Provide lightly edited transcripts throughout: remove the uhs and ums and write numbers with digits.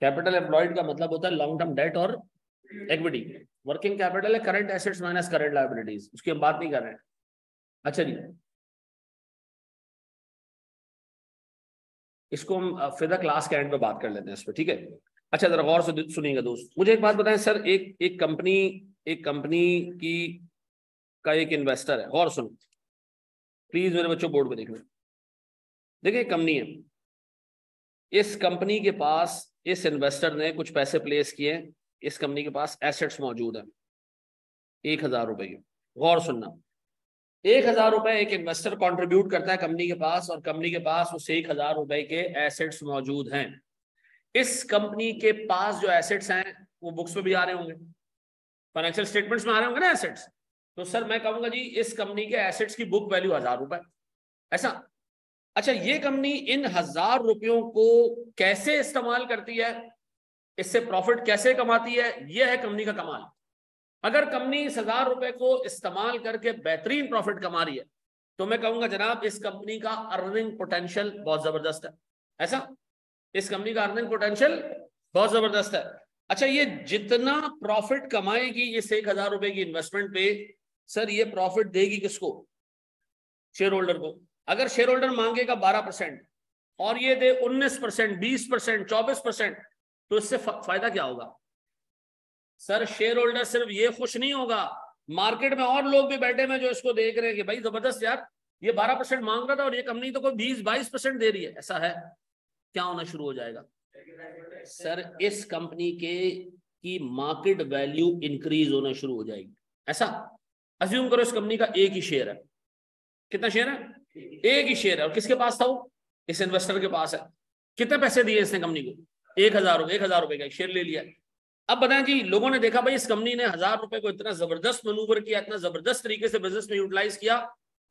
Capital employed का मतलब होता है लॉन्ग टर्म डेट और इक्विटी। वर्किंग कैपिटल है current assets minus current liabilities, उसकी हम बात नहीं कर रहे हैं। अच्छा जी, इसको हम फिर क्लास के एंड पे बात कर लेते हैं इस पर, ठीक है। अच्छा जरा गौर से सुनिएगा दोस्त, मुझे एक बात बताएं सर, एक कंपनी की का एक इन्वेस्टर है, गौर सुनो प्लीज मेरे बच्चों, बोर्ड पे देखना। देखिए कंपनी है, इस कंपनी के पास इस इन्वेस्टर ने कुछ पैसे प्लेस किए, इस कंपनी के पास एसेट्स मौजूद है 1,000 रुपए के। गौर सुनना, 1,000 रुपए एक इन्वेस्टर कंट्रीब्यूट करता है कंपनी के पास, और कंपनी के पास उस 1,000 रुपए के एसेट्स मौजूद हैं। इस कंपनी के पास जो एसेट्स हैं वो बुक्स में भी आ रहे होंगे, फाइनेंशियल स्टेटमेंट्स में आ रहे होंगे ना एसेट्स। तो सर मैं कहूंगा जी इस कंपनी के एसेट्स की बुक वैल्यू 1,000 रुपए, ऐसा। अच्छा ये कंपनी इन 1,000 रुपयों को कैसे इस्तेमाल करती है, इससे प्रॉफिट कैसे कमाती है, यह है कंपनी का कमाल। अगर कंपनी इस 1,000 रुपए को इस्तेमाल करके बेहतरीन प्रॉफिट कमा रही है, तो मैं कहूंगा जनाब इस कंपनी का अर्निंग पोटेंशियल बहुत जबरदस्त है, ऐसा। इस कंपनी का अर्निंग पोटेंशियल बहुत जबरदस्त है। अच्छा ये जितना प्रॉफिट कमाएगी इस 1,000 रुपए की इन्वेस्टमेंट पे, सर ये प्रॉफिट देगी किसको, शेयर होल्डर को। अगर शेयर होल्डर मांगेगा 12% और ये दे 19%, 20%, 24%, तो इससे फायदा क्या होगा सर? शेयर होल्डर सिर्फ ये खुश नहीं होगा, मार्केट में और लोग भी बैठे हैं जो इसको देख रहे हैं कि भाई जबरदस्त यार, ये 12% मांग रहा था और ये कंपनी तो कोई 20-22% दे रही है, ऐसा है। क्या होना शुरू हो जाएगा सर? इस कंपनी की मार्केट वैल्यू इंक्रीज होना शुरू हो जाएगी, ऐसा। अज्यूम करो इस कंपनी का एक ही शेयर है, कितना शेयर है? एक ही शेयर है, और किसके पास था वो? इस इन्वेस्टर के पास है। कितने पैसे दिए इसने कंपनी को? 1,000 रुपए, 1,000 रुपए का शेयर ले लिया। अब बताएं जी, लोगों ने देखा भाई इस कंपनी ने 1,000 रुपए को इतना जबरदस्त मैनूवर किया, इतना जबरदस्त तरीके से बिजनेस में यूटिलाइज किया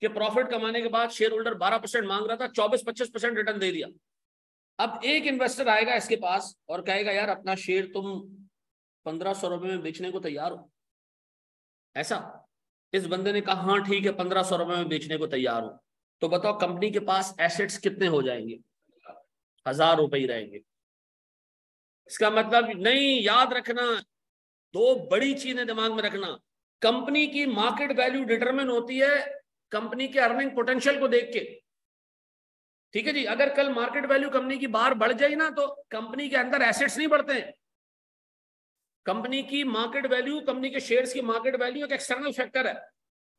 कि प्रॉफिट कमाने के बाद शेयर होल्डर 12% मांग रहा था, 24-25% रिटर्न दे दिया। अब एक इन्वेस्टर आएगा इसके पास और कहेगा यार अपना शेयर तुम 1,500 रुपए में बेचने को तैयार हो, ऐसा। इस बंदे ने कहा हाँ ठीक है 1,500 रुपए में बेचने को तैयार हो, तो बताओ कंपनी के पास एसेट्स कितने हो जाएंगे? 1,000 रुपए ही रहेंगे। इसका मतलब नहीं, याद रखना, दो बड़ी चीजें दिमाग में रखना। कंपनी की मार्केट वैल्यू डिटरमिन होती है कंपनी के अर्निंग पोटेंशियल को देख के, ठीक है जी। अगर कल मार्केट वैल्यू कंपनी की बाहर बढ़ जाए ना, तो कंपनी के अंदर एसेट्स नहीं बढ़ते हैं। कंपनी की मार्केट वैल्यू, कंपनी के शेयर्स की मार्केट वैल्यू एक एक्सटर्नल फैक्टर है।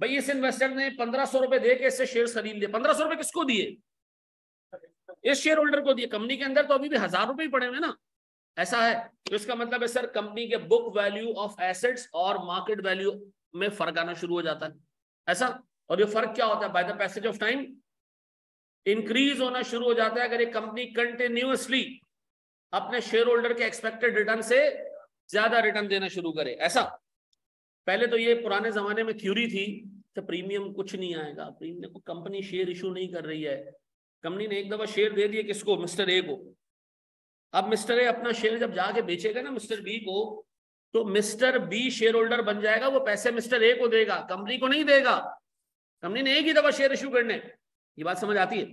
भाई इस इन्वेस्टर ने 1,500 रुपए दे के इससे शेयर खरीद लिए, 1,500 रुपए किसको दिए? इस शेयर होल्डर को दिए। कंपनी के अंदर तो अभी भी 1,000 रुपए ही पड़े हुए ना, ऐसा है। तो इसका मतलब है सर कंपनी के बुक वैल्यू ऑफ एसेट्स और मार्केट वैल्यू में फर्क आना शुरू हो जाता है, ऐसा। और ये फर्क क्या होता है? By the passage of time increase होना शुरू हो जाता है अगर एक कंपनी कंटिन्यूअसली अपने शेयर होल्डर के एक्सपेक्टेड रिटर्न से ज्यादा रिटर्न देना शुरू करे, ऐसा। पहले तो ये पुराने जमाने में थ्योरी थी कि प्रीमियम कुछ नहीं आएगा, प्रीमियम कंपनी शेयर इशू नहीं कर रही है। कंपनी ने एक दफा शेयर दे दिए किसको? मिस्टर ए को। अब मिस्टर ए अपना शेयर जब जाके बेचेगा ना मिस्टर बी को, तो मिस्टर बी शेयर होल्डर बन जाएगा, वो पैसे मिस्टर ए को देगा, कंपनी को नहीं देगा। कंपनी ने एक ही दफा शेयर इशू करने। ये बात समझ आती है?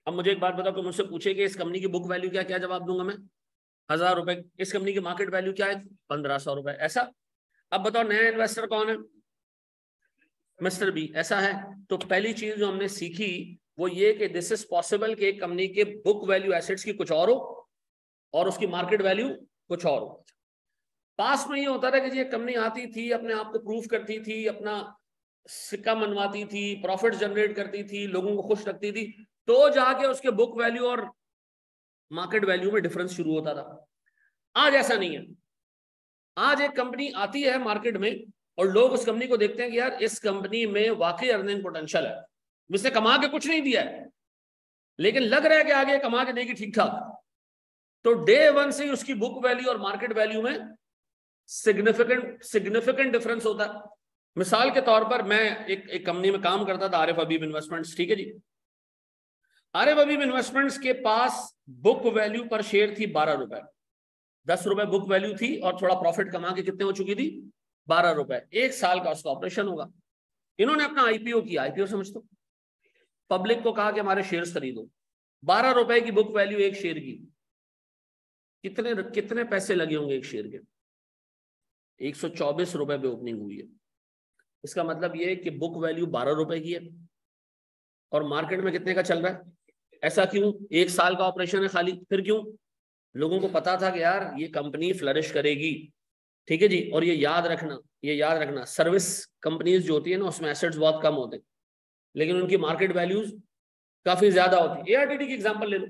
अब मुझे एक बात बताओ कि मुझसे पूछे कि इस कंपनी की बुक वैल्यू क्या, क्या जवाब दूंगा मैं? 1,000 रुपए। इस कंपनी की मार्केट वैल्यू क्या है? 1,500 रुपए, ऐसा। अब बताओ नया इन्वेस्टर कौन है? मिस्टर बी, ऐसा है। तो पहली चीज जो हमने सीखी वो ये कि दिस इज पॉसिबल कि एक कंपनी के बुक वैल्यू एसेट्स की कुछ और हो और उसकी मार्केट वैल्यू कुछ और हो। पास में ये होता था कि ये कंपनी आती थी, अपने आप को प्रूव करती थी, अपना सिक्का मनवाती थी, प्रॉफिट जनरेट करती थी, लोगों को खुश रखती थी, तो जाके उसके बुक वैल्यू और मार्केट वैल्यू में डिफरेंस शुरू होता था। आज ऐसा नहीं है। आज एक कंपनी आती है मार्केट में और लोग उस कंपनी को देखते हैं कि यार इस कंपनी में वाकई अर्निंग पोटेंशियल है, जिसने कमा के कुछ नहीं दिया है लेकिन लग रहा है कि आगे कमा के देगी ठीक ठाक, तो डे वन से ही उसकी बुक वैल्यू और मार्केट वैल्यू में सिग्निफिकेंट डिफरेंस होता है। मिसाल के तौर पर मैं एक कंपनी में काम करता था, आरिफ हबीब इन्वेस्टमेंट्स, ठीक है जी। आरिफ हबीब इन्वेस्टमेंट्स के पास बुक वैल्यू पर शेयर थी 12 रुपए, 10 रुपए बुक वैल्यू थी और थोड़ा प्रॉफिट कमा के कितने हो चुकी थी? 12 रुपए। एक साल का उसका ऑपरेशन होगा। इन्होंने अपना आईपीओ किया, आईपीओ समझ दो, पब्लिक को कहा कि हमारे शेयर्स खरीदो। 12 रुपए की बुक वैल्यू एक शेयर की, कितने कितने पैसे लगे होंगे एक शेयर के? 124 रुपए पे ओपनिंग हुई है। इसका मतलब ये है कि बुक वैल्यू 12 रुपए की है और मार्केट में कितने का चल रहा है? ऐसा क्यों? 1 साल का ऑपरेशन है खाली। फिर क्यों? लोगों को पता था कि यार ये कंपनी फ्लरिश करेगी, ठीक है जी। और ये याद रखना सर्विस कंपनीज जो होती है ना, उसमें एसेट्स बहुत कम होते हैं, लेकिन उनकी मार्केट वैल्यूज काफी ज्यादा होती है। एआरटीटी की एग्जांपल ले लो,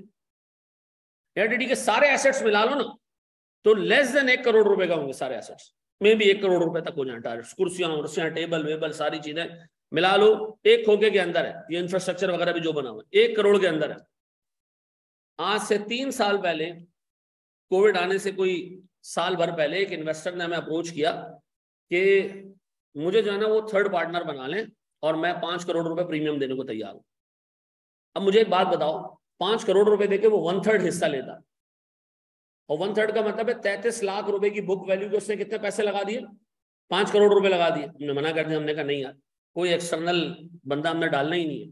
एआरटीटी के सारे एसेट्स मिला लो ना, तो लेस देन 1 करोड़ रुपए का होंगे सारे एसेट्स, में भी 1 करोड़ रुपए तक हो जाए टारगेट्स। कुर्सियां टेबल वेबल सारी चीजें मिला लो, एक खोखे के अंदर है। ये इंफ्रास्ट्रक्चर वगैरह भी जो बना हुआ है 1 करोड़ के अंदर है। आज से 3 साल पहले, कोविड आने से कोई साल भर पहले, एक इन्वेस्टर ने हमें अप्रोच किया कि मुझे जो है ना वो थर्ड पार्टनर बना लें और मैं 5 करोड़ रुपए प्रीमियम देने को तैयार हूं। अब मुझे एक बात बताओ, 5 करोड़ रुपए देके वो 1/3 हिस्सा लेता, और 1/3 का मतलब है 33 लाख रुपए की बुक वैल्यू के उसने कितने पैसे लगा दिए? 5 करोड़ रुपए लगा दिए। हमने मना कर दिया, हमने कहा नहीं यार, कोई एक्सटर्नल बंदा हमने डालना ही नहीं है।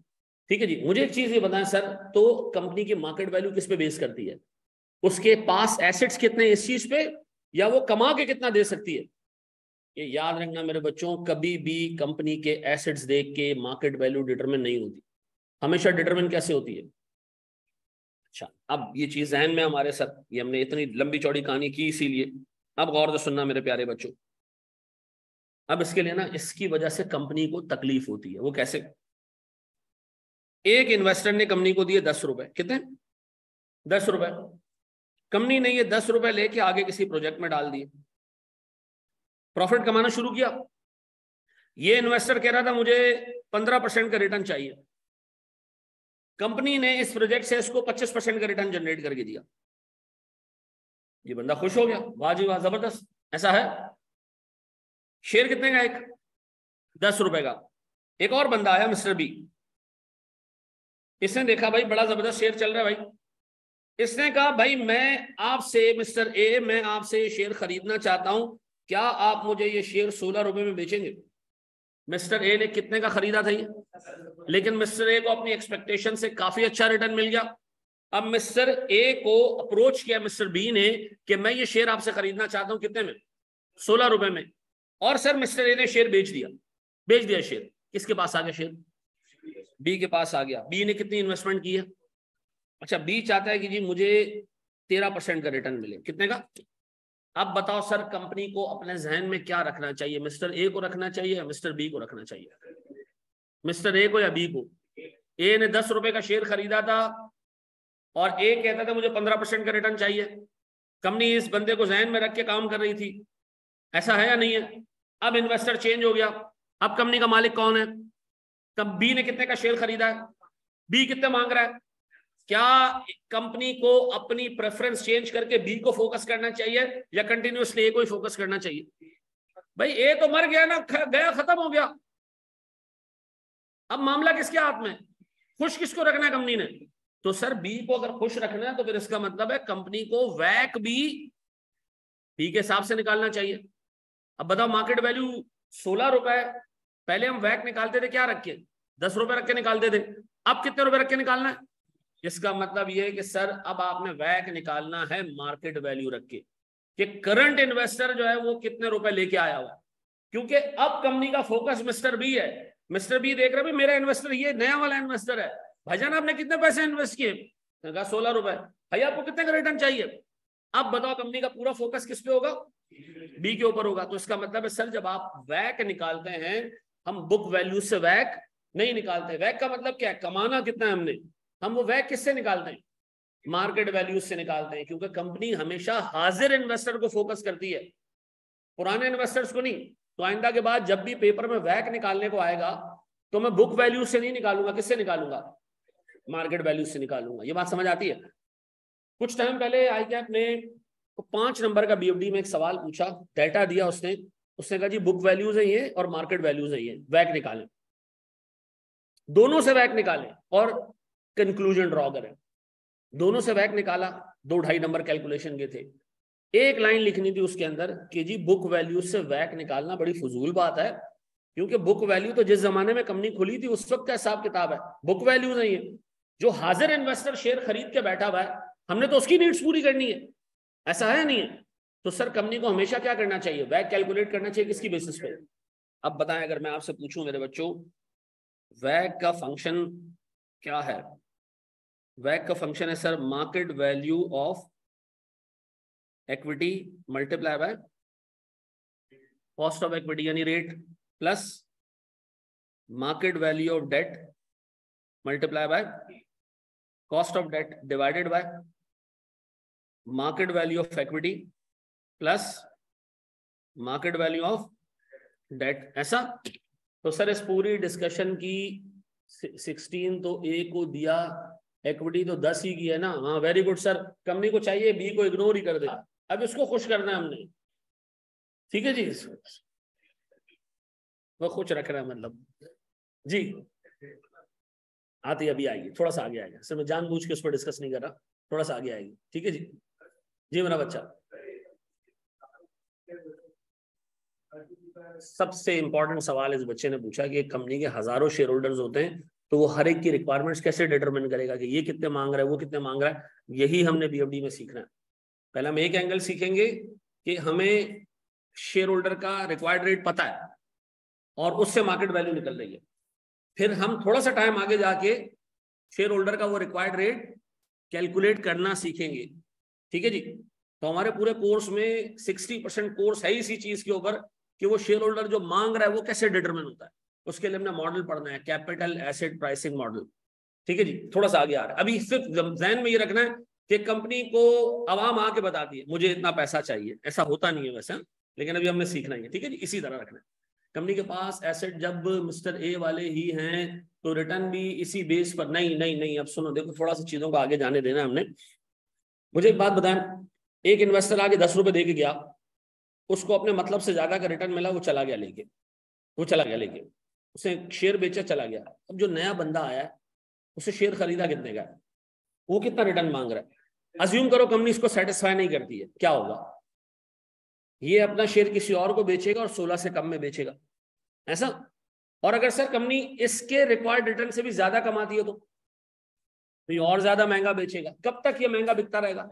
ठीक है जी। मुझे एक चीज ये बताएं सर, तो कंपनी की मार्केट वैल्यू किस पे बेस करती है? उसके पास एसेट्स कितने इस चीज पे, या वो कमा के कितना दे सकती है? ये याद रखना मेरे बच्चों, कभी भी कंपनी के एसेट्स देख के मार्केट वैल्यू डिटरमिन नहीं होती। हमेशा डिटरमिन कैसे होती है? अच्छा, अब ये चीज जहन में हमारे साथ, ये हमने इतनी लंबी चौड़ी कहानी की इसीलिए। अब गौर से सुनना मेरे प्यारे बच्चों। अब इसके लिए ना, इसकी वजह से कंपनी को तकलीफ होती है। वो कैसे? एक इन्वेस्टर ने कंपनी को दिए 10 रुपए। कितने? 10 रुपए। कंपनी ने ये 10 रुपए लेके आगे किसी प्रोजेक्ट में डाल दिए, प्रॉफिट कमाना शुरू किया। ये इन्वेस्टर कह रहा था मुझे 15% का रिटर्न चाहिए। कंपनी ने इस प्रोजेक्ट से इसको 25% का रिटर्न जनरेट करके दिया। ये बंदा खुश हो गया, वाह जी वाह, जबरदस्त। ऐसा है? शेयर कितने का? एक 10 रुपए का। एक और बंदा आया, मिस्टर बी। इसने देखा भाई बड़ा जबरदस्त शेयर चल रहा है भाई। इसने कहा भाई मैं आपसे, मिस्टर ए, मैं आपसे ये शेयर खरीदना चाहता हूं, क्या आप मुझे ये शेयर 16 रुपए में बेचेंगे? मिस्टर ए ने कितने का खरीदा था ये? लेकिन मिस्टर ए को अपनी एक्सपेक्टेशन से काफी अच्छा रिटर्न मिल गया। अब मिस्टर ए को अप्रोच किया मिस्टर बी ने कि मैं ये शेयर आपसे खरीदना चाहता हूं, कितने में? 16 रुपए में। और सर मिस्टर ए ने शेयर बेच दिया शेयर। किसके पास आ गया शेयर? बी के पास आ गया। बी ने कितनी इन्वेस्टमेंट की है? अच्छा, बी चाहता है कि जी मुझे 13% का रिटर्न मिले। कितने का? अब बताओ सर, कंपनी को अपने जहन में क्या रखना चाहिए? मिस्टर ए को रखना चाहिए या मिस्टर बी को रखना चाहिए? मिस्टर ए को या बी को? ए ने 10 रुपए का शेयर खरीदा था और ए कहता था मुझे 15% का रिटर्न चाहिए। कंपनी इस बंदे को जहन में रख के काम कर रही थी। ऐसा है या नहीं है? अब इन्वेस्टर चेंज हो गया, अब कंपनी का मालिक कौन है? तब बी ने कितने का शेयर खरीदा है? बी कितने मांग रहा है? क्या कंपनी को अपनी प्रेफरेंस चेंज करके बी को फोकस करना चाहिए या कंटिन्यूअसली ए को ही फोकस करना चाहिए? भाई ए तो मर गया ना, गया, खत्म हो गया। अब मामला किसके हाथ में? खुश किसको रखना है कंपनी ने? तो सर बी को अगर खुश रखना है तो फिर इसका मतलब है कंपनी को वैक भी बी के हिसाब से निकालना चाहिए। अब बताओ, मार्केट वैल्यू 16 रुपए, पहले हम वैक निकालते थे क्या रख के? 10 रुपए रख के निकालते थे। अब कितने रुपए रख के निकालना है? इसका मतलब यह है कि सर अब आपने वैक निकालना है मार्केट वैल्यू रख के, कि करंट इन्वेस्टर जो है वो कितने रुपए लेके आया हुआ है। क्योंकि अब कंपनी का फोकस मिस्टर बी है। मिस्टर बी देख रहा है मेरा इन्वेस्टर ये नया वाला इन्वेस्टर है, भाईजान आपने कितने पैसे इन्वेस्ट किए? 16 रुपए। भाई आपको कितने का रिटर्न चाहिए? अब बताओ, कंपनी का पूरा फोकस किस पे होगा? बी के ऊपर होगा। तो इसका मतलब है सर जब आप वैक निकालते हैं, हम बुक वैल्यू से वैक नहीं निकालते। वैक का मतलब क्या है? कमाना कितना है हमने। हम वो वैक किससे निकालते हैं? मार्केट वैल्यू से निकालते हैं, क्योंकि कंपनी हमेशा हाजिर इन्वेस्टर को फोकस करती है, पुराने इन्वेस्टर्स को नहीं। तो आइंदा के बाद जब भी पेपर में वैक निकालने को आएगा तो मैं बुक वैल्यू से नहीं निकालूंगा, किससे निकालूंगा? मार्केट वैल्यू से निकालूंगा। ये बात समझ आती है? कुछ टाइम पहले ICAP ने 5 नंबर का BFD में एक सवाल पूछा, डाटा दिया उसने कहा जी बुक वैल्यूज है ये और मार्केट वैल्यूज है ये, वैक निकालें। दोनों से वैक निकालें और कंक्लूजन ड्रॉ करें। दोनों से वैक निकाला, 2-2.5 नंबर कैलकुलेशन के थे। एक लाइन लिखनी थी उसके अंदर कि जी बुक वैल्यू से वैक निकालना बड़ी फजूल बात है, क्योंकि बुक वैल्यू तो जिस जमाने में कंपनी खुली थी उस वक्त का हिसाब किताब है, बुक वैल्यू नहीं है। जो हाजिर इन्वेस्टर शेयर खरीद के बैठा हुआ है, हमने तो उसकी नीड्स पूरी करनी है। ऐसा है नहीं है? तो सर कंपनी को हमेशा क्या करना चाहिए, वैक कैलकुलेट करना चाहिए किसकी बेसिस पे? अब बताएं, अगर मैं आपसे पूछूं मेरे बच्चों, वैक का फंक्शन क्या है? वैक का फंक्शन है sir market value of equity multiply by cost of equity यानी rate, plus market value of debt multiply by cost of debt divided by market value of equity plus market value of debt. ऐसा? तो sir इस पूरी discussion की 16 तो ए को दिया, equity तो 10 ही की है ना। हाँ वेरी गुड सर, कंपनी को चाहिए बी को इग्नोर ही कर दे, अब इसको खुश करना है हमने, ठीक है जी, वो खुश रख रहा है मतलब जी। आती अभी आएगी, थोड़ा सा आगे आएगा सर, मैं जानबूझ के उस पर डिस्कस नहीं कर रहा, थोड़ा सा आगे आएगी, ठीक है जी। जी मेरा बच्चा, सबसे इंपॉर्टेंट सवाल इस बच्चे ने पूछा कि एक कंपनी के हजारों शेयर होल्डर्स होते हैं, तो वो हर एक की रिक्वायरमेंट्स कैसे डिटरमिन करेगा कि ये कितने मांग रहा है, वो कितने मांग रहा है। यही हमने बीएफडी में सीखना है। पहले हम एक एंगल सीखेंगे कि हमें शेयर होल्डर का रिक्वायर्ड रेट पता है और उससे मार्केट वैल्यू निकल रही है। फिर हम थोड़ा सा टाइम आगे जाके शेयर होल्डर का वो रिक्वायर्ड रेट कैलकुलेट करना सीखेंगे, ठीक है जी। तो हमारे पूरे कोर्स में 60% कोर्स है इसी चीज के ऊपर कि वो शेयर होल्डर जो मांग रहा है वो कैसे डिटरमिन होता है। उसके लिए हमने मॉडल पढ़ना है, कैपिटल एसेट प्राइसिंग मॉडल, ठीक है जी। थोड़ा सा आगे आ रहा है, अभी सिर्फ ध्यान में ये रखना है कि कंपनी को आवाम आके बताती है मुझे इतना पैसा चाहिए, ऐसा होता नहीं है वैसे, लेकिन अभी हमने सीखना ही है, ठीक है जी। इसी तरह रखना है, कंपनी के पास एसेट जब मिस्टर ए वाले ही हैं तो रिटर्न भी इसी बेस पर। नहीं नहीं नहीं, अब सुनो, देखो थोड़ा सा चीजों को आगे जाने देना हमने। मुझे एक बात बताएं, एक इन्वेस्टर आगे 10 रुपए दे के गया, उसको अपने मतलब से ज्यादा का रिटर्न मिला, वो चला गया लेके, उसने शेयर बेचा, चला गया। अब जो नया बंदा आया है उसे शेयर खरीदा कितने का, वो कितना रिटर्न मांग रहा है। अज्यूम करो कंपनी इसको सेटिस्फाई नहीं करती है, क्या होगा? ये अपना शेयर किसी और को बेचेगा और 16 से कम में बेचेगा, ऐसा। और अगर सर कंपनी इसके रिक्वायर्ड रिटर्न से भी ज्यादा कमाती है तो ये और ज्यादा महंगा बेचेगा। कब तक ये महंगा बिकता रहेगा?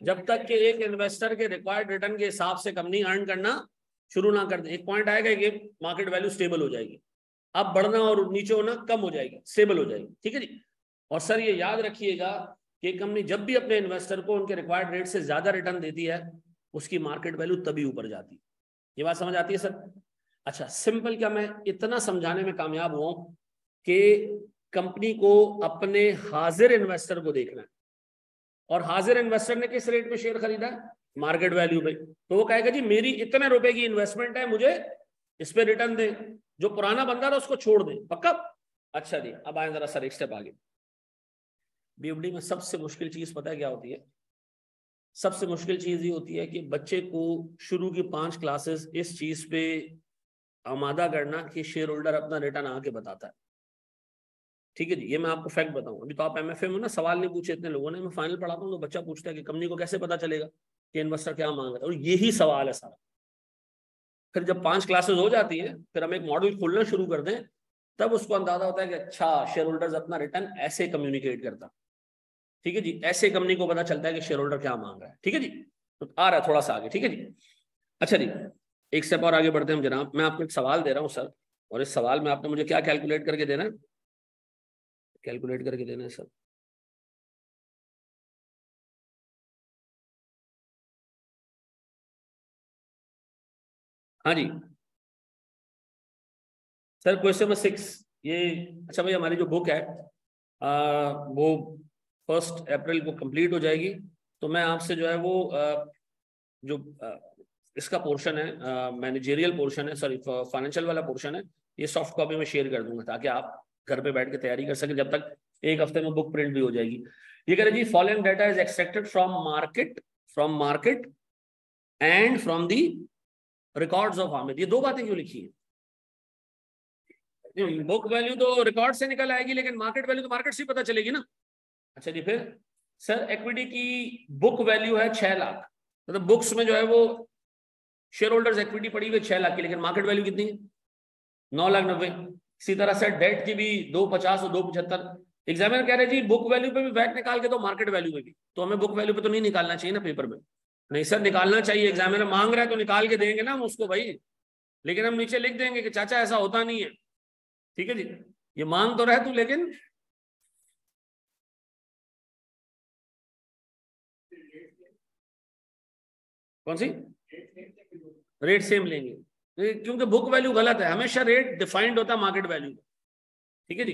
जब तक कि एक इन्वेस्टर के रिक्वायर्ड रिटर्न के हिसाब से कंपनी अर्न करना शुरू ना कर दे। एक पॉइंट आएगा कि मार्केट वैल्यू स्टेबल हो जाएगी, अब बढ़ना और नीचे होना कम हो जाएगी, स्टेबल हो जाएगी, ठीक है जी। और सर ये याद रखिएगा कि कंपनी जब भी अपने इन्वेस्टर को उनके रिक्वायर्ड रेट से ज्यादा रिटर्न देती है, उसकी मार्केट वैल्यू तभी ऊपर जाती है। ये बात समझ आती है सर? अच्छा सिंपल, क्या मैं इतना समझाने में कामयाब हुआ कि कंपनी को अपने हाजिर इन्वेस्टर को देखना है, और हाजिर इन्वेस्टर ने किस रेट पे शेयर खरीदा है? मार्केट वैल्यू पे। तो वो कहेगा जी मेरी इतने रुपए की इन्वेस्टमेंट है, मुझे इस पे रिटर्न दे। जो पुराना बंदा था उसको छोड़ दे, पक्का? अच्छा जी, अब आए जरा सर एक स्टेप आगे। बीएफडी में सबसे मुश्किल चीज पता है क्या होती है? सबसे मुश्किल चीज ये होती है कि बच्चे को शुरू की 5 क्लासेस इस चीज पे आमादा करना कि शेयर होल्डर अपना रिटर्न आके बताता है, ठीक है जी। ये मैं आपको फैक्ट बताऊं, अभी तो आप एमएफए में ना सवाल नहीं पूछे इतने लोगों ने, मैं फाइनल पढ़ाता हूँ तो बच्चा पूछता है कि कंपनी को कैसे पता चलेगा कि इन्वेस्टर क्या मांग रहा है, और यही सवाल है सारा। फिर जब 5 क्लासेस हो जाती है, फिर हम एक मॉडल खोलना शुरू कर दें, तब उसको अंदाजा होता है कि अच्छा शेयर होल्डर्स अपना रिटर्न ऐसे कम्युनिकेट करता, ठीक है जी। ऐसे कंपनी को पता चलता है कि शेयर होल्डर क्या मांग रहा है, ठीक है जी। तो आ रहा है थोड़ा सा आगे, ठीक है जी। अच्छा जी, एक स्टेप और आगे बढ़ते हैं हम जनाब। मैं आपको एक सवाल दे रहा हूँ सर, और इस सवाल में आपने मुझे क्या कैलकुलेट करके देना है? कैलकुलेट करके देना है सर। हाँ जी सर, क्वेश्चन नंबर 6 ये। अच्छा भाई, हमारी जो बुक है वो 1 अप्रैल को कंप्लीट हो जाएगी, तो मैं आपसे जो है वो जो इसका पोर्शन है, मैनेजेरियल पोर्शन है, सॉरी फाइनेंशियल वाला पोर्शन है, ये सॉफ्ट कॉपी में शेयर कर दूंगा ताकि आप घर पे बैठ के तैयारी कर सकें, जब तक एक हफ्ते में बुक प्रिंट भी हो जाएगी। ये कह रहे जी following data is extracted from market and from the records of Hamid. ये 2 बातें क्यों लिखी है? बुक वैल्यू तो रिकॉर्ड से निकल आएगी, लेकिन मार्केट वैल्यू तो मार्केट से पता चलेगी ना। अच्छा जी, फिर सर इक्विटी की बुक वैल्यू है 6 लाख, मतलब बुक्स में जो है वो शेयर होल्डर्स इक्विटी पड़ी हुई 6 लाख की, लेकिन मार्केट वैल्यू कितनी है? 9,90,000। इसी तरह से डेट की भी 250 और 275। एग्जामिनर कह रहे जी बुक वैल्यू पे भी वैट निकाल के तो मार्केट वैल्यू पे भी, तो हमें बुक वैल्यू पे तो नहीं निकालना चाहिए ना पेपर में, नहीं सर, निकालना चाहिए, एग्जामिनर मांग रहा है तो निकाल के देंगे ना हम उसको भाई, लेकिन हम नीचे लिख देंगे कि चाचा ऐसा होता नहीं है। ठीक है जी, ये मांग तो रहे तू, लेकिन कौन सी रेट सेम लेंगे, क्योंकि बुक वैल्यू गलत है, हमेशा रेट डिफाइंड होता है मार्केट वैल्यू। ठीक है जी,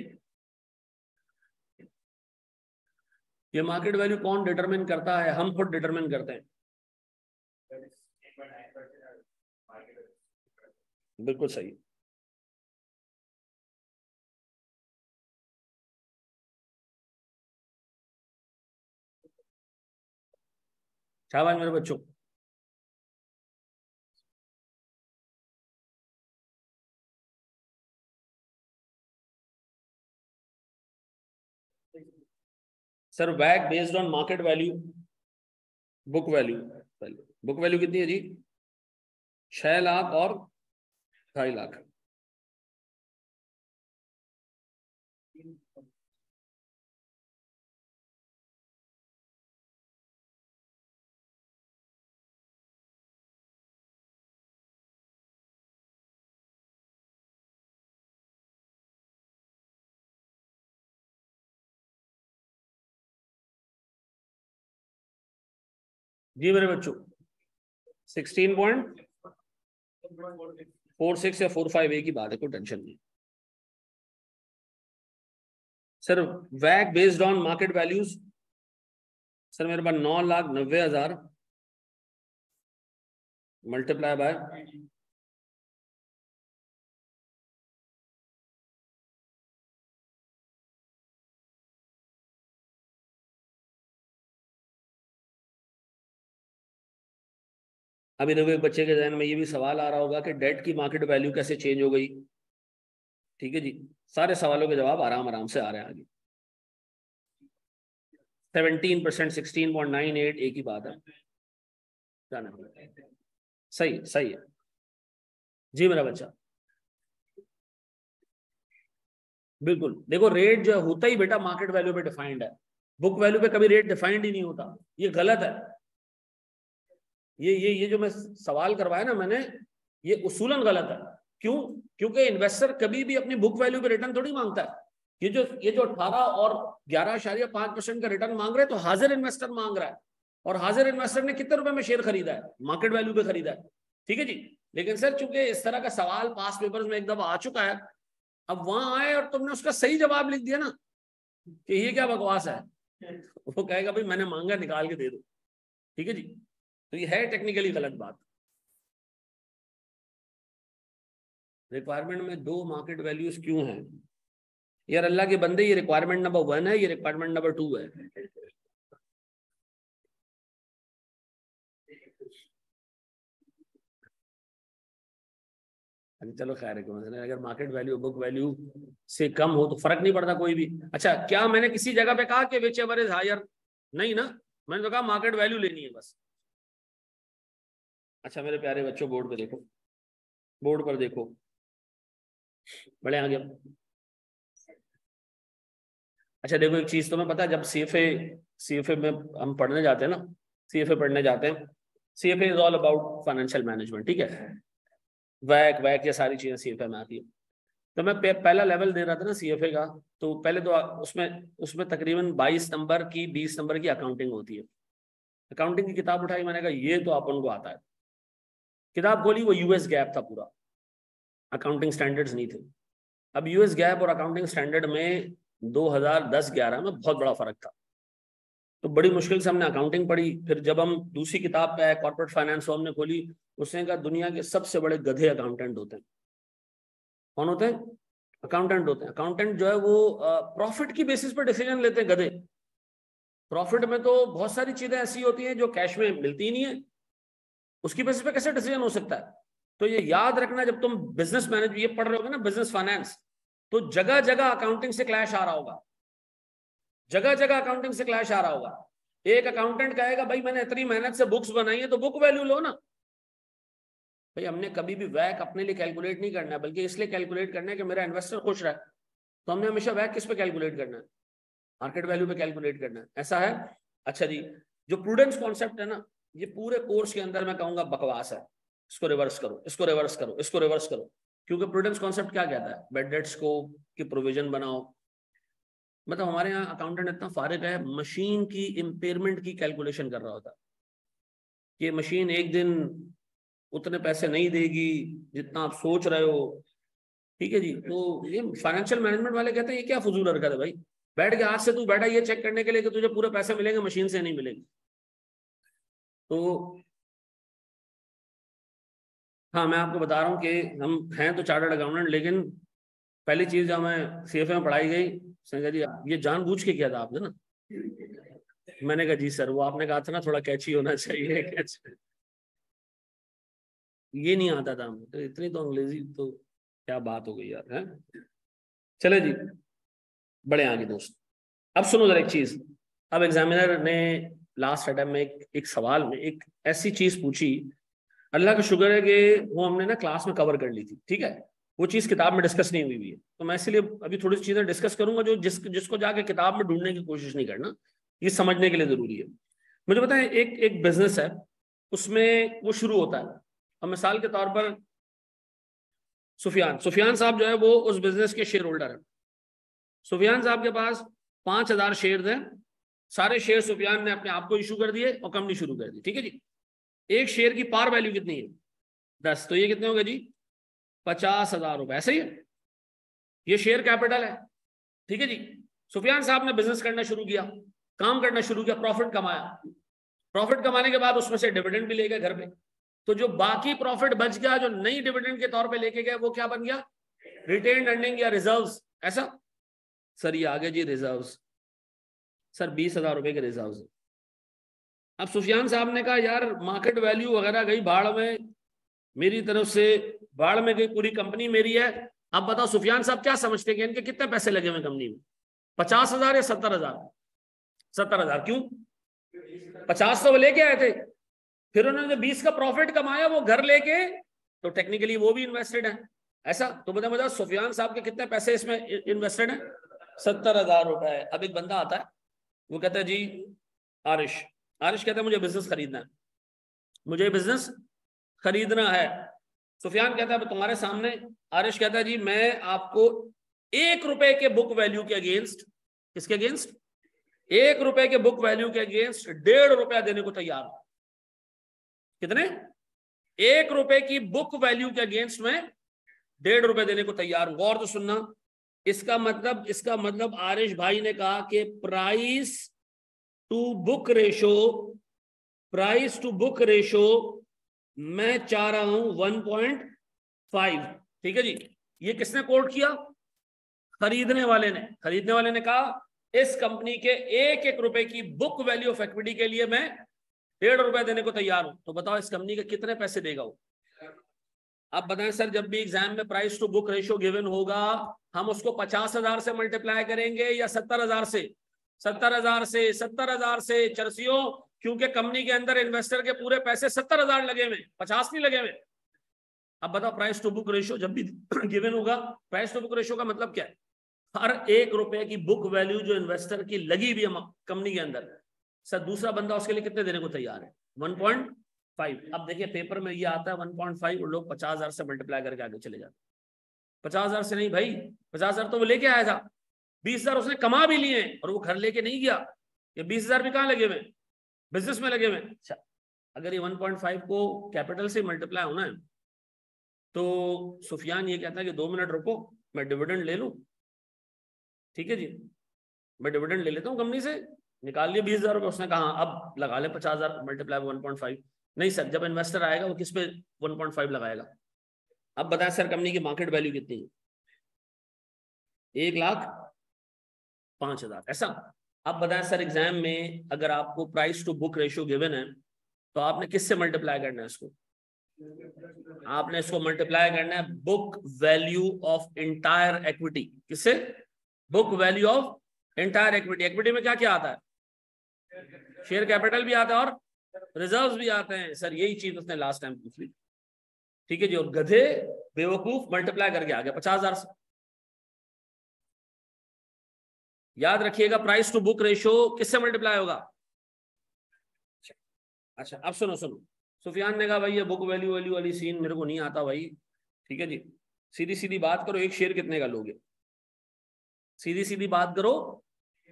ये मार्केट वैल्यू कौन डिटरमिन करता है? हम खुद डिटरमिन करते हैं। बिल्कुल सही। शाबाश मेरे बच्चों। सर वैक based on market value, book value, book value कितनी है जी? 6 लाख और 2.5 लाख। जी मेरे बच्चों, 16.46 या 45 एक ही बात है, कोई टेंशन नहीं। सर वैक based on market values, sir मेरे पास 9,90,000 मल्टीप्लाई बाय अभी देखो एक बच्चे के जहन में ये भी सवाल आ रहा होगा कि डेट की मार्केट वैल्यू कैसे चेंज हो गई। ठीक है जी, सारे सवालों के जवाब आराम आराम से आ रहे हैं आगे। 17%, 16.98 एक ही बात है, जाना सही सही है। जी मेरा बच्चा, बिल्कुल देखो रेट जो होता ही बेटा मार्केट वैल्यू पे डिफाइंड है, बुक वैल्यू पे कभी रेट डिफाइंड ही नहीं होता, ये गलत है। ये जो मैं सवाल करवाया ना मैंने, ये उसूलन गलत है। क्यों? क्योंकि इन्वेस्टर कभी भी अपनी बुक वैल्यू पे रिटर्न थोड़ी मांगता है। ये जो 18 और 11.5% का रिटर्न मांग रहे हैं, तो हाजिर इन्वेस्टर मांग रहा है, और हाजिर इन्वेस्टर ने कितने रुपए में शेयर खरीदा है? मार्केट वैल्यू पे खरीदा है। ठीक है जी, लेकिन सर चूंकि इस तरह का सवाल पास पेपर्स में एक दफा आ चुका है, अब वहां आए और तुमने उसका सही जवाब लिख दिया ना कि ये क्या बकवास है, वो कहेगा भाई मैंने मांगा निकाल के दे दो। ठीक है जी, तो ये है टेक्निकली गलत बात। रिक्वायरमेंट में 2 मार्केट वैल्यूज क्यों हैं? यार अल्लाह के बंदे, ये रिक्वायरमेंट नंबर 1 है, ये रिक्वायरमेंट नंबर 2 है। चलो खैर है, अगर मार्केट वैल्यू बुक वैल्यू से कम हो तो फर्क नहीं पड़ता कोई भी। अच्छा, क्या मैंने किसी जगह पे कहा कि विच एवर इज हायर? नहीं ना, मैंने तो कहा मार्केट वैल्यू लेनी है बस। अच्छा मेरे प्यारे बच्चों, बोर्ड पे देखो, बोर्ड पर देखो, बड़े आगे। अच्छा देखो एक चीज तुम्हें पता है, जब सीएफए में हम पढ़ने जाते हैं ना, सीएफए पढ़ने जाते हैं, CFA is all about financial management. ठीक है, वैक वैक ये सारी चीजें सीएफए में आती है। तो मैं पहला लेवल दे रहा था ना सीएफए का, तो पहले तो उसमें उसमें तकरीबन 22 नंबर की 20 नंबर की अकाउंटिंग होती है। अकाउंटिंग की किताब उठाई, मैंने कहा ये तो अपन को आता है। किताब खोली, वो यूएस गैप था पूरा, अकाउंटिंग स्टैंडर्ड्स नहीं थे। अब यूएस गैप और अकाउंटिंग स्टैंडर्ड में 2010-11 में बहुत बड़ा फर्क था। तो बड़ी मुश्किल से हमने अकाउंटिंग पढ़ी। फिर जब हम दूसरी किताब पे आए, कॉर्पोरेट फाइनेंस, वो हमने खोली, उसने कहा दुनिया के सबसे बड़े गधे अकाउंटेंट होते हैं। कौन होते हैं? अकाउंटेंट होते हैं। अकाउंटेंट जो है वो प्रॉफिट की बेसिस पर डिसीजन लेते हैं, गधे। प्रॉफिट में तो बहुत सारी चीजें ऐसी होती हैं जो कैश में मिलती ही नहीं है, उसकी बेसिस पे कैसे डिसीजन हो सकता है? तो ये याद रखना, जब तुम बिजनेस मैनेज ये पढ़ रहे होगे ना, बिजनेस फाइनेंस, तो जगह जगह अकाउंटिंग से क्लैश आ रहा होगा, जगह जगह अकाउंटिंग से क्लैश आ रहा होगा। एक अकाउंटेंट कहेगा भाई मैंने इतनी मेहनत से बुक्स बनाई है तो बुक वैल्यू लो ना। भाई हमने कभी भी वैक अपने लिए कैलकुलेट नहीं करना है, बल्कि इसलिए कैलकुलेट करना है कि मेरा इन्वेस्टर खुश रहे। तो हमने हमेशा वैक किस पे कैलकुलेट करना है? मार्केट वैल्यू पे कैलकुलेट करना है, ऐसा है। अच्छा जी, जो प्रूडेंस कॉन्सेप्ट है ना, ये पूरे कोर्स के अंदर मैं कहूंगा बकवास है, इसको रिवर्स करो, इसको रिवर्स करो, इसको रिवर्स करो, क्योंकि प्रूडेंस कॉन्सेप्ट क्या कहता है, बैड डेट्स को की प्रोविजन बनाओ। मतलब हमारे यहाँ अकाउंटेंट इतना फारिग है, मशीन की इम्पेयरमेंट की कैलकुलेशन कर रहा होता है कि मशीन एक दिन उतने पैसे नहीं देगी जितना आप सोच रहे हो, ठीक है जी। तो ये फाइनेंशियल मैनेजमेंट वाले कहते हैं ये क्या फजूल हरकत है भाई, बैठ के आज से तू बैठा ये चेक करने के लिए कि तुझे पूरे पैसे मिलेंगे, मशीन से नहीं मिलेंगे। तो हाँ, मैं आपको बता रहा हूँ कि हम हैं तो चार्टर्ड अकाउंटेंट, लेकिन पहली चीज जो हमें सीएफए में पढ़ाई गई, संजय जी ये जानबूझ के किया था आपने ना। मैंने कहा जी सर, वो आपने कहा था ना थोड़ा कैची होना चाहिए, ये नहीं आता था हमें, तो इतनी तो अंग्रेजी तो क्या बात हो गई यार, है। चले जी, बड़े आगे दोस्त। अब सुनो जरा एक चीज, अब एग्जामिनर ने लास्ट अटेम्प्ट में एक सवाल में एक ऐसी चीज पूछी, अल्लाह का शुक्र है कि वो हमने ना क्लास में कवर कर ली थी, ठीक है, वो चीज किताब में डिस्कस नहीं हुई है, तो मैं इसलिए अभी थोड़ी सी चीजें डिस्कस करूंगा जो जिसको जाके किताब में ढूंढने की कोशिश नहीं करना, ये समझने के लिए जरूरी है। मुझे पता है एक बिजनेस है, उसमें वो शुरू होता है, और मिसाल के तौर पर सुफियान साहब जो है वो उस बिजनेस के शेयर होल्डर है। सुफियान साहब के पास 5,000 शेयर हैं, सारे शेयर सुफियान ने अपने आप को इशू कर दिए और कंपनी शुरू कर दी, ठीक है जी। एक शेयर की पार वैल्यू कितनी है, 10, तो ये कितने हो गए जी, 50,000 रुपए, ऐसे ही है, ये शेयर कैपिटल है, ठीक है जी। सुफियान साहब ने बिजनेस करना शुरू किया, काम करना शुरू किया, प्रॉफिट कमाया, प्रॉफिट कमाने के बाद उसमें से डिविडेंड भी ले गए घर पे, तो जो बाकी प्रॉफिट बच गया, जो नई डिविडेंड के तौर पे लेके गए, वो क्या बन गया, रिटेन्ड अर्निंग या रिजर्व्स, ऐसा। सर ये आगे जी रिजर्व्स, सर 20,000 रुपए के रिजर्व्स। अब सुफियान साहब ने कहा यार मार्केट वैल्यू वगैरह गई भाड़ में, मेरी तरफ से भाड़ में गई, पूरी कंपनी मेरी है। अब बताओ सुफियान साहब क्या समझते हैं कि इनके कितने पैसे लगे हुए कंपनी में, 50,000 या 70,000? 70,000। क्यों? 50 तो वो लेके आए थे, फिर उन्होंने 20 का प्रॉफिट कमाया वो घर लेके, तो टेक्निकली वो भी इन्वेस्टेड है, ऐसा। तो बताओ सुफियान साहब के कितने पैसे इसमें इन्वेस्टेड है, 70,000 रुपए। अब एक बंदा आता है, वो कहता है जी आरिश कहता है मुझे बिजनेस खरीदना है, मुझे बिजनेस खरीदना है। सुफियान कहता है तुम्हारे सामने, आरिश कहता है जी मैं आपको 1 रुपए के बुक वैल्यू के अगेंस्ट, किसके अगेंस्ट, 1 रुपए के बुक वैल्यू के अगेंस्ट 1.5 रुपया देने को तैयार हूं। कितने? 1 रुपए की बुक वैल्यू के अगेंस्ट में 1.5 रुपए देने को तैयार हूं। गौर तो सुनना, इसका मतलब आरिश भाई ने कहा कि प्राइस टू बुक रेशो मैं चाह रहा हूं 1.5, ठीक है जी। ये किसने कोट किया? खरीदने वाले ने कहा इस कंपनी के 1 रुपए की बुक वैल्यू ऑफ इक्विटी के लिए मैं 1.5 रुपए देने को तैयार हूं। तो बताओ इस कंपनी के कितने पैसे देगा वो? अब बताएं सर, जब भी एग्जाम में price to book ratio given होगा, हम उसको 50,000 से मल्टीप्लाई करेंगे या 70,000 से? 70,000 से चरसियों, क्योंकि कंपनी के अंदर इन्वेस्टर के पूरे पैसे 70,000 लगे हुए, 50 नहीं लगे हुए। अब बताओ प्राइस टू बुक रेशियो जब भी गिवन होगा, प्राइस टू बुक रेशियो का मतलब क्या है? हर 1 रुपए की बुक वैल्यू जो इन्वेस्टर की लगी हुई है कंपनी के अंदर, सर दूसरा बंदा उसके लिए कितने देने को तैयार है? 1.5। अब देखिए पेपर में ये आता है 1.5 और लोग 50,000 से मल्टीप्लाई करके आगे चले जाते। 50,000 से नहीं भाई, 50,000 तो वो लेके आया था, 20,000 उसने कमा भी लिए और वो घर लेके नहीं गया। ये 20,000 भी कहाँ लगे हुए? बिजनेस में लगे हुए। अच्छा, अगर ये 1.5 को कैपिटल से मल्टीप्लाई होना है, तो सुफियान ये कहता है कि 2 मिनट रुको, मैं डिविडेंड ले लूं, ठीक है जी, मैं डिविडेंड ले लेता हूँ कंपनी से, निकाल लिए 20,000 रुपये। उसने कहा अब लगा ले 50,000 मल्टीप्लाई 1.5। नहीं सर, जब इन्वेस्टर आएगा वो किस पे 1.5 लगाएगा? अब बताएं सर कंपनी की मार्केट वैल्यू कितनी है? 1,05,000, ऐसा। अब बताएं सर एग्जाम में अगर आपको price to book ratio given है, तो आपने किससे मल्टीप्लाई करना है इसको? आपने इसको मल्टीप्लाई करना है book value of entire equity. किससे? Book value of entire equity. Equity में क्या क्या आता है? शेयर कैपिटल भी आता है और रिजर्व्स भी आते हैं। सर यही चीज उसने लास्ट टाइम पूछ ली, ठीक है जी, और गधे बेवकूफ मल्टीप्लाई करके आ गया 50,000 से। याद रखिएगा प्राइस टू बुक रेशियो किससे मल्टीप्लाई होगा? अच्छा अब सुनो सुनो, सुफियान ने कहा भाई ये बुक वैल्यू वैल्यू वाली सीन मेरे को नहीं आता भाई। ठीक है जी, सीधी सीधी बात करो, एक शेयर कितने का लोगे? सीधी सीधी बात करो,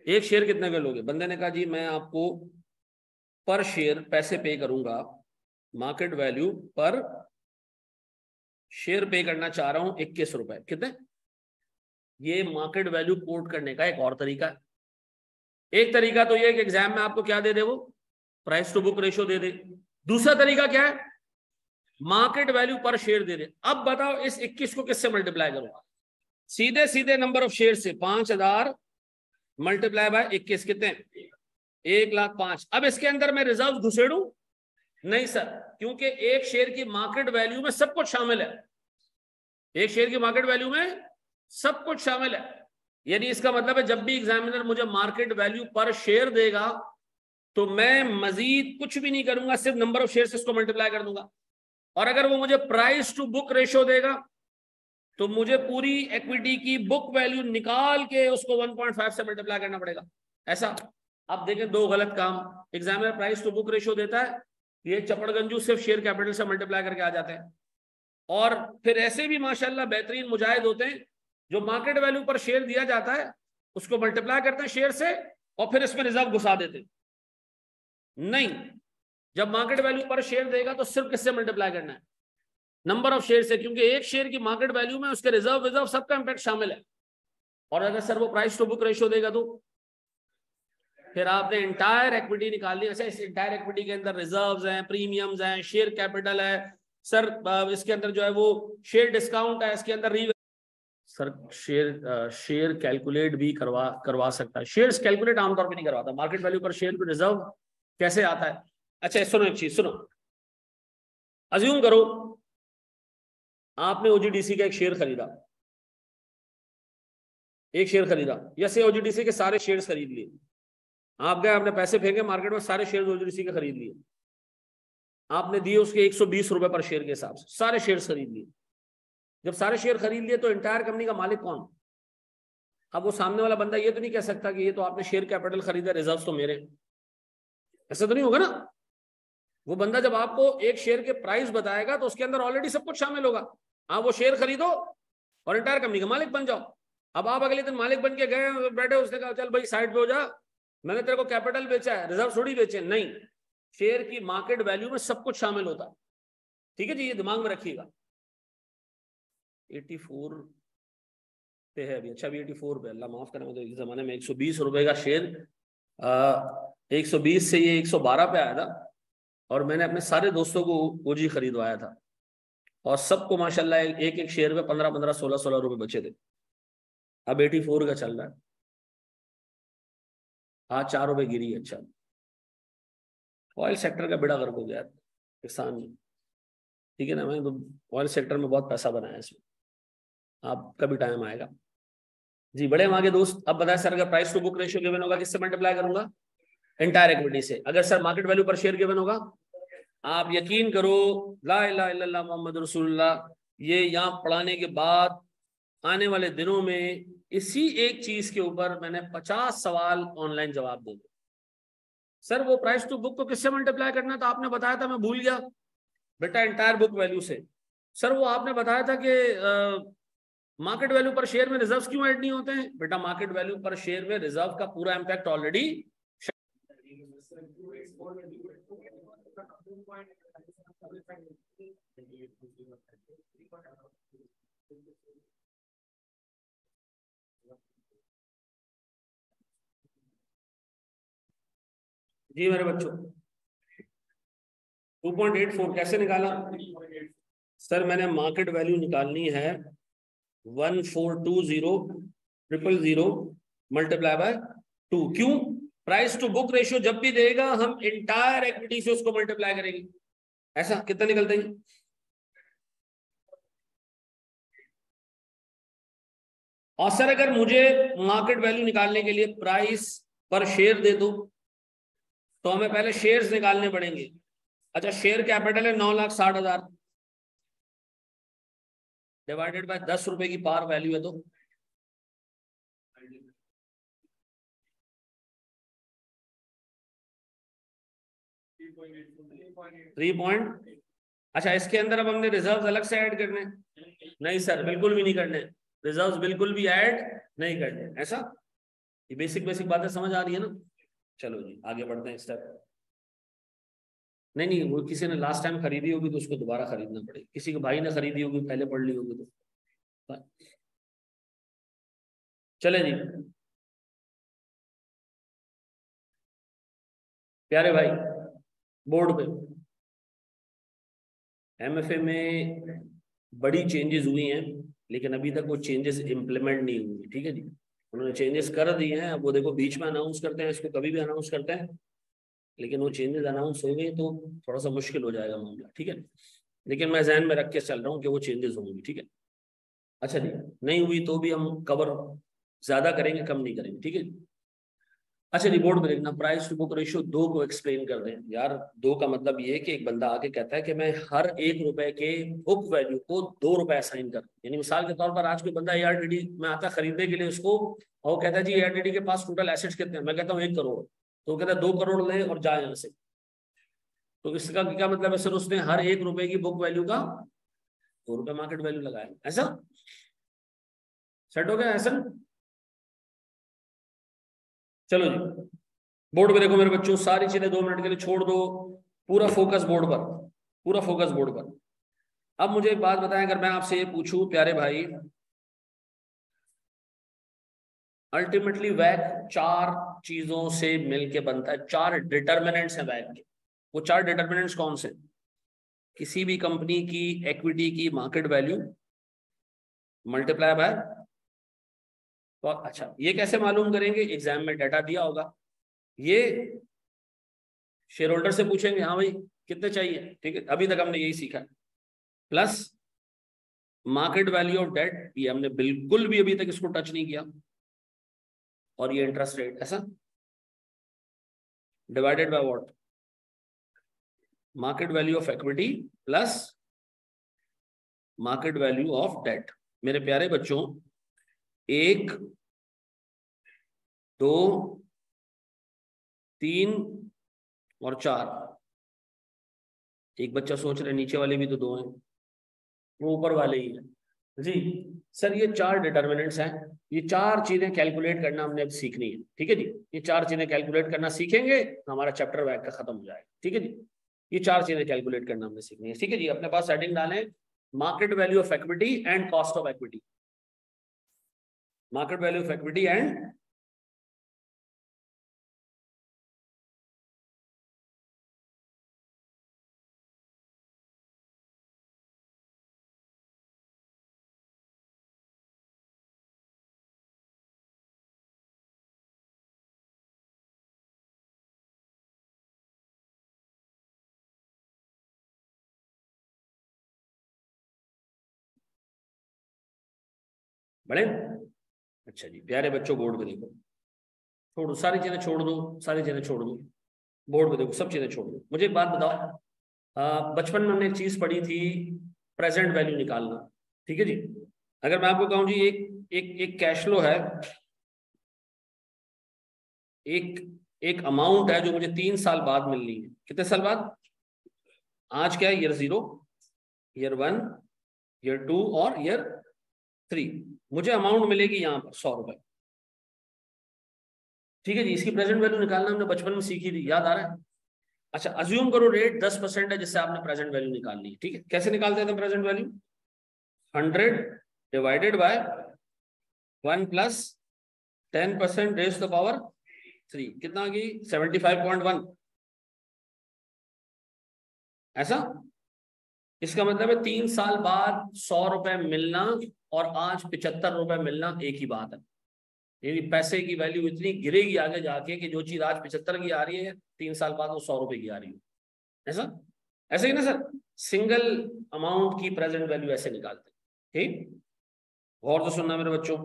एक शेयर कितने का लोगे? बंदे ने कहा जी मैं आपको पर शेयर पैसे पे करूंगा, मार्केट वैल्यू पर शेयर पे करना चाह रहा हूं 21 रुपए। कितने? ये मार्केट वैल्यू कोट करने का एक और तरीका है। एक तरीका तो ये कि एग्जाम में आपको क्या दे दे, वो प्राइस टू बुक रेशियो दे दे। दूसरा तरीका क्या है? मार्केट वैल्यू पर शेयर दे दे। अब बताओ इस 21 को किससे मल्टीप्लाई करूंगा? सीधे सीधे नंबर ऑफ शेयर से, 5000 मल्टीप्लाई बाय 21 कितने? 1,05,000। अब इसके अंदर मैं रिजर्व घुसेड़ू? नहीं सर, क्योंकि एक शेयर की मार्केट वैल्यू में सब कुछ शामिल है। एक शेयर की मार्केट वैल्यू में सब कुछ शामिल है। यानी इसका मतलब है जब भी एग्जामिनर मुझे मार्केट वैल्यू पर शेयर देगा तो मैं मजीद कुछ भी नहीं करूंगा, सिर्फ नंबर ऑफ शेयर से इसको मल्टीप्लाई कर दूंगा। और अगर वो मुझे प्राइस टू बुक रेशियो देगा तो मुझे पूरी इक्विटी की बुक वैल्यू निकाल के उसको 1.5 से मल्टीप्लाई करना पड़ेगा। ऐसा अब देखें, दो गलत काम। Examiner price to book ratio देता है, ये चपड़गंजू सिर्फ शेयर कैपिटल से मल्टीप्लाई करके आ जाते हैं। और फिर ऐसे भी माशाल्लाह बेहतरीन मुजाहिद होते हैं जो मार्केट वैल्यू पर शेयर दिया जाता है उसको मल्टीप्लाई करते हैं शेयर से और फिर इसमें रिजर्व घुसा देते हैं। नहीं, जब मार्केट वैल्यू पर शेयर देगा तो सिर्फ किससे मल्टीप्लाई करना है? नंबर ऑफ शेयर से, क्योंकि एक शेयर की मार्केट वैल्यू में उसके रिजर्व सबका इंपैक्ट शामिल है। और अगर सर वो प्राइस टू बुक रेशियो देगा तो फिर आपने इंटायर इक्विटी निकाल ली। अच्छा, इस इंटायर इक्विटी के अंदर रिजर्व्स हैं, प्रीमियम्स हैं, शेयर कैपिटल है सर, इसके अंदर जो है वो शेयर डिस्काउंट है, इसके अंदर सर शेयर कैलकुलेट भी करवा सकता है। शेयर्स कैलकुलेट आमतौर पे नहीं करवाता, मार्केट वैल्यू पर शेयर पे रिजर्व कैसे आता है? अच्छा सुनो एक चीज सुनो, अज्यूम करो आपने ओजीडीसी का एक शेयर खरीदा, एक शेयर खरीदा, या से ओजीडीसी के सारे शेयर्स खरीद लिए। आप गए, आपने पैसे फेंके मार्केट में, सारे शेयर ओजीडीसी के खरीद लिए। आपने दिए उसके 120 रुपए पर शेयर के हिसाब से, सारे शेयर खरीद लिए। जब सारे शेयर खरीद लिए तो इंटायर कंपनी का मालिक कौन? अब वो सामने वाला बंदा ये तो नहीं कह सकता कि ये तो आपने शेयर कैपिटल खरीदा, रिजर्व तो मेरे। ऐसा तो नहीं होगा ना। वो बंदा जब आपको एक शेयर के प्राइस बताएगा तो उसके अंदर ऑलरेडी सब कुछ शामिल होगा। आप वो शेयर खरीदो और इंटायर कंपनी का मालिक बन जाओ। अब आप अगले दिन मालिक बन के गए, बैठे, उसने कहा चल भाई साइड पे हो जा, मैंने तेरे को कैपिटल बेचा है, रिजर्व थोड़ी बेचे। नहीं, शेयर की मार्केट वैल्यू में सब कुछ शामिल होता है। ठीक है जी, ये दिमाग में रखिएगा। 84 पे है अभी। अच्छा अभी 84 पे, अल्लाह माफ करें, तो इस जमाने में 120 रुपए का शेयर 120 से ये 112 पे आया था और मैंने अपने सारे दोस्तों को ओजी खरीदवाया था और सबको माशाल्लाह एक एक शेयर पे 15-15, 16-16 रुपए बचे थे। अब 84 का चल रहा है, आज 4 रुपए गिरी है। अच्छा, ऑयल सेक्टर का बेड़ा गर्क हो गया किसान में। ठीक है ना, मैं तो ऑयल सेक्टर में बहुत पैसा बनाया इसमें, आपका भी टाइम आएगा जी। बड़े हम आगे दोस्त। अब बताया सर, अगर price to book ratio given होगा किससे मल्टीप्लाई करूंगा? एंटायर इक्विटी से। अगर sir market value per share given होगा, आप यकीन करो, ला इलाहा इल्लल्लाह मोहम्मद रसूलुल्लाह, ये यहाँ पढ़ाने के बाद आने वाले दिनों में इसी एक चीज के ऊपर मैंने 50 सवाल ऑनलाइन जवाब दे दिए। सर वो प्राइस टू बुक को किससे मल्टीप्लाई करना था आपने बताया था, मैं भूल गया। बेटा एंटायर बुक वैल्यू से। सर वो आपने बताया था कि मार्केट वैल्यू पर शेयर में रिजर्व क्यों ऐड नहीं होते हैं? बेटा मार्केट वैल्यू पर शेयर में रिजर्व का पूरा इंपैक्ट ऑलरेडी। जी मेरे बच्चों, 2.84 कैसे निकाला? सर मैंने मार्केट वैल्यू निकालनी है 1420,000 मल्टीप्लाई बाय 2। क्यों? प्राइस टू बुक रेशियो जब भी देगा हम इंटायर इक्विटी से उसको मल्टीप्लाई करेंगे। ऐसा कितना निकलता है? और सर अगर मुझे मार्केट वैल्यू निकालने के लिए प्राइस पर शेयर दे दो तो हमें पहले शेयर्स निकालने पड़ेंगे। अच्छा, शेयर कैपिटल है 9,60,000 डिवाइडेड बाय 10 रुपए की पार वैल्यू है तो 3 अच्छा, इसके अंदर अब हमने रिजर्व अलग से ऐड करने? नहीं सर, बिल्कुल भी नहीं करने। रिजर्व बिल्कुल भी ऐड नहीं करने। ऐसा, ये बेसिक बेसिक बातें समझ आ रही है ना? चलो जी आगे बढ़ते हैं स्टेप। नहीं नहीं, वो किसी ने लास्ट टाइम खरीदी होगी तो उसको दोबारा खरीदना पड़ेगा। किसी के भाई ने खरीदी होगी, पहले पढ़ ली होगी तो। चले जी प्यारे भाई, बोर्ड पे एमएफए में बड़ी चेंजेस हुई हैं, लेकिन अभी तक वो चेंजेस इंप्लीमेंट नहीं हुई। ठीक है जी, उन्होंने चेंजेस कर दिए हैं। अब वो देखो बीच में अनाउंस करते हैं, इसको कभी भी अनाउंस करते हैं, लेकिन वो चेंजेस अनाउंस हो गए तो थोड़ा सा मुश्किल हो जाएगा मामला। ठीक है, लेकिन मैं जहन में रख के चल रहा हूँ कि वो चेंजेस होंगी। ठीक है, अच्छा जी, नहीं हुई तो भी हम कवर ज्यादा करेंगे, कम नहीं करेंगे। ठीक है, अच्छा जी बोर्ड में देखना, प्राइस टू बुक रेशियो 2 को एक्सप्लेन कर दें। यार 2 का मतलब ये है कि एक बंदा आके कहता है कि मैं हर 1 रुपए के बुक वैल्यू को 2 रुपए असाइन कर, यानी मिसाल के तौर पर आज कोई बंदा एआरटीडी में आता खरीदने के लिए उसको, और वो कहता है जी एआरटीडी के पास टोटल एसेट्स कितने हैं, मैं कहता हूँ 1 करोड़, तो वो कहता है 2 करोड़ ले और जाए यहाँ से। तो इसका क्या मतलब है सर, उसने हर 1 रुपए की बुक वैल्यू का 2 रुपए मार्केट वैल्यू लगाया। ऐसा सेट हो गया ऐसा? चलो जी बोर्ड पे देखो मेरे बच्चों, सारी चीजें 2 मिनट के लिए छोड़ दो, पूरा फोकस बोर्ड पर, पूरा फोकस बोर्ड पर। अब मुझे एक बात बताएं, अगर मैं आपसे ये पूछूं प्यारे भाई, अल्टीमेटली वैक 4 चीजों से मिलके बनता है, 4 डिटर्मिनेंट्स हैं वैक के। वो 4 डिटर्मिनेंट्स कौन से? किसी भी कंपनी की इक्विटी की मार्केट वैल्यू मल्टीप्लाई बाय, तो अच्छा ये कैसे मालूम करेंगे? एग्जाम में डाटा दिया होगा, ये शेयर होल्डर से पूछेंगे, हाँ भाई कितने चाहिए। ठीक है, अभी तक हमने यही सीखा है। Plus market value of debt, ये हमने बिल्कुल भी अभी तक इसको टच नहीं किया, और ये इंटरेस्ट रेट। ऐसा divided by what? Market value of equity plus market value of debt. मेरे प्यारे बच्चों, 1 2 3 और 4। एक बच्चा सोच रहे नीचे वाले भी तो 2 हैं, वो ऊपर वाले ही है जी। सर ये 4 डिटर्मिनेंट्स हैं, ये 4 चीजें कैलकुलेट करना हमने अब सीखनी है। ठीक है जी, ये 4 चीजें कैलकुलेट करना सीखेंगे तो हमारा चैप्टर वैक का खत्म हो जाएगा। ठीक है जी, ये 4 चीजें कैलकुलेट करना हमने सीखनी है। ठीक है जी, अपने पास सेटिंग डालें, market value of equity and cost of equity, market value of equity and बड़े। अच्छा जी प्यारे बच्चों, बोर्ड पे देखो, छोड़ो सारी चीजें, छोड़ दो सारी चीजें, छोड़ दो, बोर्ड पे देखो, सब चीजें छोड़ दो। मुझे एक बात बताओ, बचपन में हमने एक चीज पढ़ी थी, प्रेजेंट वैल्यू निकालना। ठीक है जी, अगर मैं आपको कहूं जी एक एक एक कैश फ्लो है, एक एक अमाउंट है जो मुझे 3 साल बाद मिलनी है। कितने साल बाद? आज क्या है, ईयर 0, ईयर 1, ईयर 2 और ईयर 3। मुझे अमाउंट मिलेगी यहाँ पर 100 रुपए। ठीक है जी, इसकी प्रेजेंट वैल्यू निकालना हमने बचपन में सीखी थी, याद आ रहा है? अच्छा अज्यूम करो रेट 10% है जिससे आपने प्रेजेंट वैल्यू निकालनी है। ठीक है, कैसे निकालते थे present value? 100 divided by 1 plus 10% raise the power 3, कितना आ गई? 75.1। ऐसा, इसका मतलब है 3 साल बाद 100 रुपए मिलना और आज 75 रुपए मिलना एक ही बात है। यानी पैसे की वैल्यू इतनी गिरेगी आगे जाके कि जो चीज आज 75 की आ रही है 3 साल बाद वो 100 रुपए की आ रही है। ऐसा, ऐसे ही ना सर, सिंगल अमाउंट की प्रेजेंट वैल्यू ऐसे निकालते हैं। ठीक, और तो सुनना मेरे बच्चों,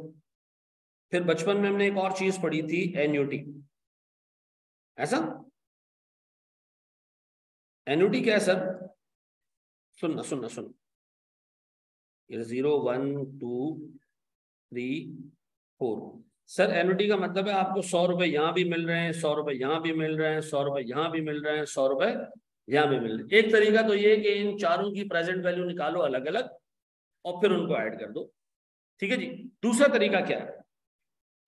फिर बचपन में हमने एक और चीज पढ़ी थी, एन्युटी। ऐसा, एन्युटी क्या है सर? सुनना सुनना सुनना, ये 0 1 2 3 4, सर एनुटी का मतलब है आपको 100 रुपए यहाँ भी मिल रहे हैं, 100 रुपए यहाँ भी मिल रहे हैं, 100 रुपए यहाँ भी मिल रहे हैं, 100 रुपए यहाँ भी मिल रहे हैं। एक तरीका तो ये कि इन चारों की प्रेजेंट वैल्यू निकालो अलग अलग और फिर उनको ऐड कर दो, ठीक है जी। दूसरा तरीका क्या है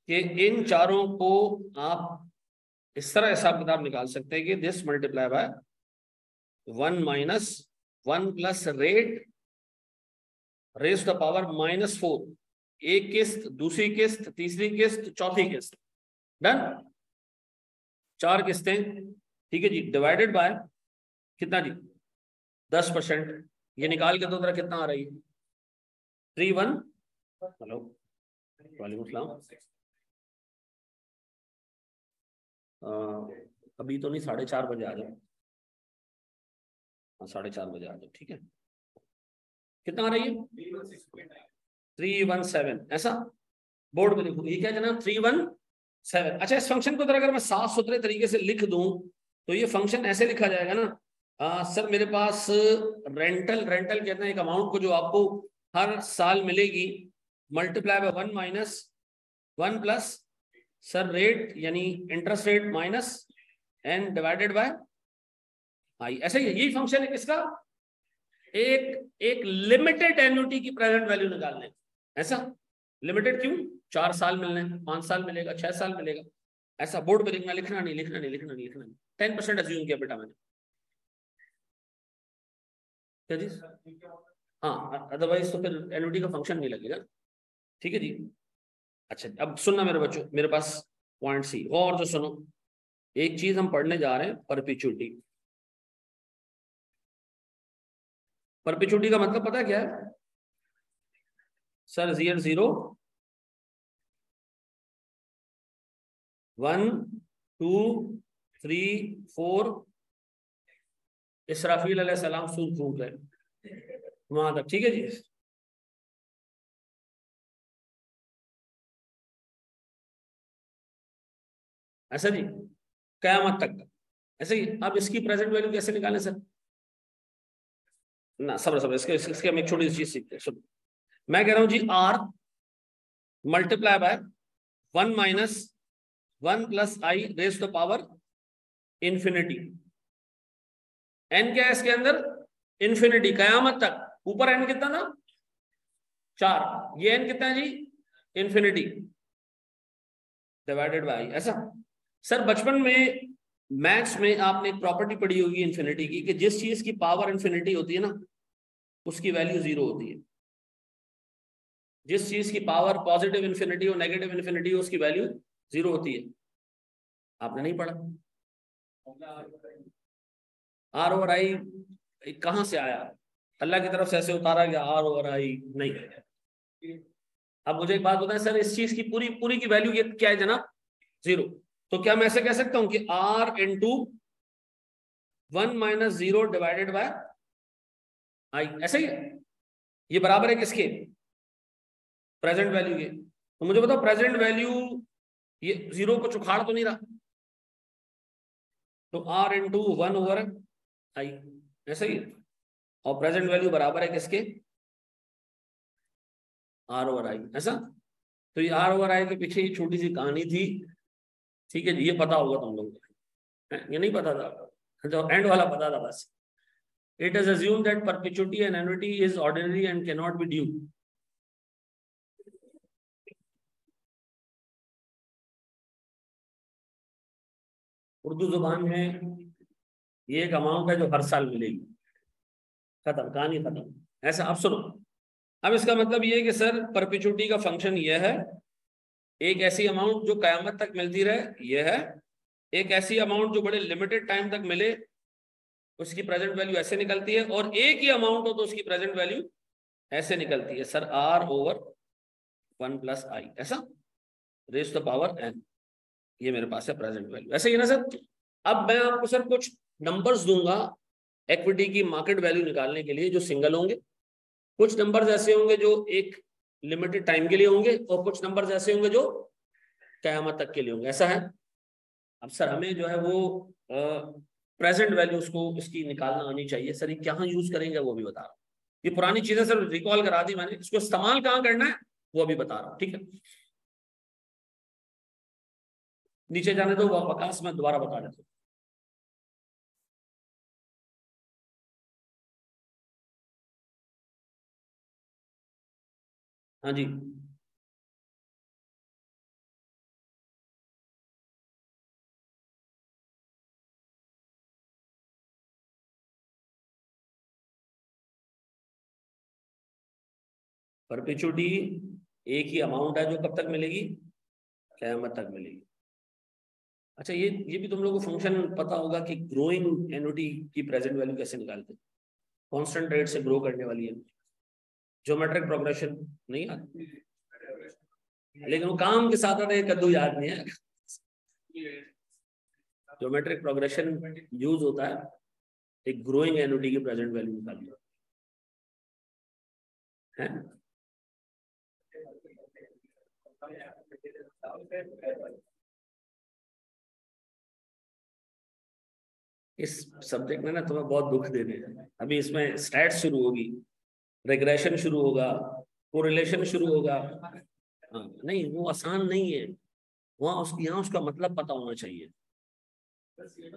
कि इन चारों को आप इस तरह हिसाब किताब निकाल सकते हैं कि this multiply by 1 minus 1 plus rate raise the power -4, एक किस्त, दूसरी किस्त, तीसरी किस्त, चौथी किस्त, डन। 4 किस्तें, ठीक है जी, डिवाइडेड बाय कितना जी 10%। ये निकाल के दो तरह कितना आ रही है 31, हेलो वालेकुम सलाम, अभी तो नहीं, 4:30 बजे आ जाओ, हाँ 4:30 बजे आ जाओ, ठीक है। कितना आ रही है 317, ऐसा बोर्ड पे लिखो, ये क्या जनाब 317। अच्छा, इस फंक्शन को अगर मैं साफ सुथरे तरीके से लिख दूं तो ये फंक्शन ऐसे लिखा जाएगा ना, सर मेरे पास रेंटल कहते हैं एक अमाउंट को जो आपको हर साल मिलेगी, multiply by 1 minus 1 plus sir rate यानी interest rate minus n divided by i. ऐसा ही यही फंक्शन है किसका, एक लिमिटेड एन्युटी की प्रेजेंट वैल्यू निकालने। ऐसा लिमिटेड क्यों, 4 साल मिलने, 5 साल मिलेगा, 6 साल मिलेगा, ऐसा बोर्ड पे लिखना, लिखना नहीं। 10% अज्यूम किया बेटा मैंने, क्या जी, हाँ, अदरवाइज तो फिर एन्युटी का फंक्शन नहीं लगेगा, ठीक है जी। अच्छा, अब सुनना मेरे बच्चों, मेरे पास पॉइंट सी और जो सुनो, एक चीज हम पढ़ने जा रहे हैं, परपेचुइटी। परपेचुइटी का मतलब पता क्या है सर, 0 1 2 3 4 इसराफील अलैहिस्सलाम सूद फूक है वहां तक, ठीक है जी। ऐसा जी कयामत तक, ऐसे ही। अब इसकी प्रेजेंट वैल्यू कैसे निकालें सर, ना सब्र इसके हम एक छोटी सी चीज सीखते हैं, सुन। मैं कह रहा हूं जी R multiply by 1 minus 1 plus i raise to power infinity. N क्या है इसके अंदर, इंफिनिटी, कयामत तक। ऊपर एन कितना था 4, ये एन कितना है जी इंफिनिटी डिवाइडेड बाय, ऐसा। सर बचपन में मैथ्स में आपने एक प्रॉपर्टी पढ़ी होगी इंफिनिटी की, कि जिस चीज की पावर इंफिनिटी होती है ना उसकी वैल्यू 0 होती है। जिस चीज की पावर पॉजिटिव इंफिनिटी और नेगेटिव इंफिनिटी हो उसकी वैल्यू 0 होती है। आपने नहीं पढ़ा, आर ओवर आई कहां से आया, अल्लाह की तरफ से ऐसे उतारा गया आर ओवर आई नहीं। अब मुझे एक बात बताएं सर, इस चीज की पूरी पूरी की वैल्यू ये क्या है जनाब 0, तो क्या मैं ऐसे कह सकता हूं कि R into 1 minus 0 divided by i, ऐसे ही ये बराबर है किसके, प्रेजेंट वैल्यू के। तो मुझे बताओ प्रेजेंट वैल्यू ये 0 को चुखाड़ तो नहीं रहा, तो आर इंटू 1 ओवर आई, ऐसे ही। और प्रेजेंट वैल्यू बराबर है किसके, आर ओवर आई, ऐसा। तो ये आर ओवर आई के पीछे ये छोटी सी कहानी थी, ठीक है जी, ये पता होगा तुम लोगों को, ये नहीं पता था, जो एंड वाला पता था बस। It is assumed that perpetuity and annuity is ordinary and cannot be due. Urdu जुबान में ये एक अमाउंट है जो हर साल मिलेगी, खत्म, कहानी खत्म। ऐसा आप सुनो, अब इसका मतलब ये है कि सर परपेचुइटी का फंक्शन ये है, एक ऐसी अमाउंट जो कयामत तक मिलती रहे ये है, एक ऐसी अमाउंट जो बड़े लिमिटेड टाइम तक मिले उसकी प्रेजेंट वैल्यू ऐसे निकलती है, और एक ही अमाउंट हो तो उसकी प्रेजेंट वैल्यू ऐसे निकलती है सर, आर ओवर 1 प्लस आई, ऐसा रेज टू पावर एन। ये मेरे पास है प्रेजेंट वैल्यू, ऐसे ही ना सर। अब मैं आपको सर कुछ नंबर्स दूंगा इक्विटी की मार्केट वैल्यू निकालने के लिए जो सिंगल होंगे, कुछ नंबर्स ऐसे होंगे जो एक लिमिटेड टाइम के लिए होंगे, और कुछ नंबर्स ऐसे होंगे जो कयामत तक के लिए होंगे, ऐसा है। अब सर हमें जो है वो प्रेजेंट वैल्यू उसको इसकी निकालना आनी चाहिए सर, ये कहाँ यूज करेंगे वो भी बता रहा हूँ। ये पुरानी चीजें सर रिकॉल करा दी मैंने, इसको इस्तेमाल कहाँ करना है वो अभी बता रहा हूँ, ठीक है। नीचे जाने दो वकास, मैं दोबारा बता देता हूँ। हाँ जी, परपेचुटी एक ही अमाउंट है जो कब तक मिलेगी, क़यामत तक मिलेगी। अच्छा, ये भी तुम लोगों को फंक्शन पता होगा कि ग्रोइंग एन्युटी की प्रेजेंट वैल्यू कैसे निकालते हैं, कांस्टेंट रेट से ग्रो करने वाली है, ज्योमेट्रिक प्रोग्रेशन नहीं आती, लेकिन वो काम के साथ आता है, कद्दू याद नहीं है। ज्योमेट्रिक प्रोग्रेशन यूज होता है एक ग्रोइंग एन्युटी की प्रेजेंट वैल्यू निकालने है। इस सब्जेक्ट में ना तुम्हें बहुत दुख दे रहे हैं। अभी इसमें स्टैट्स शुरू होगी, रिग्रेशन शुरू होगा, कोरिलेशन शुरू होगा। हाँ, नहीं वो आसान नहीं है, यहाँ उसका मतलब पता होना चाहिए।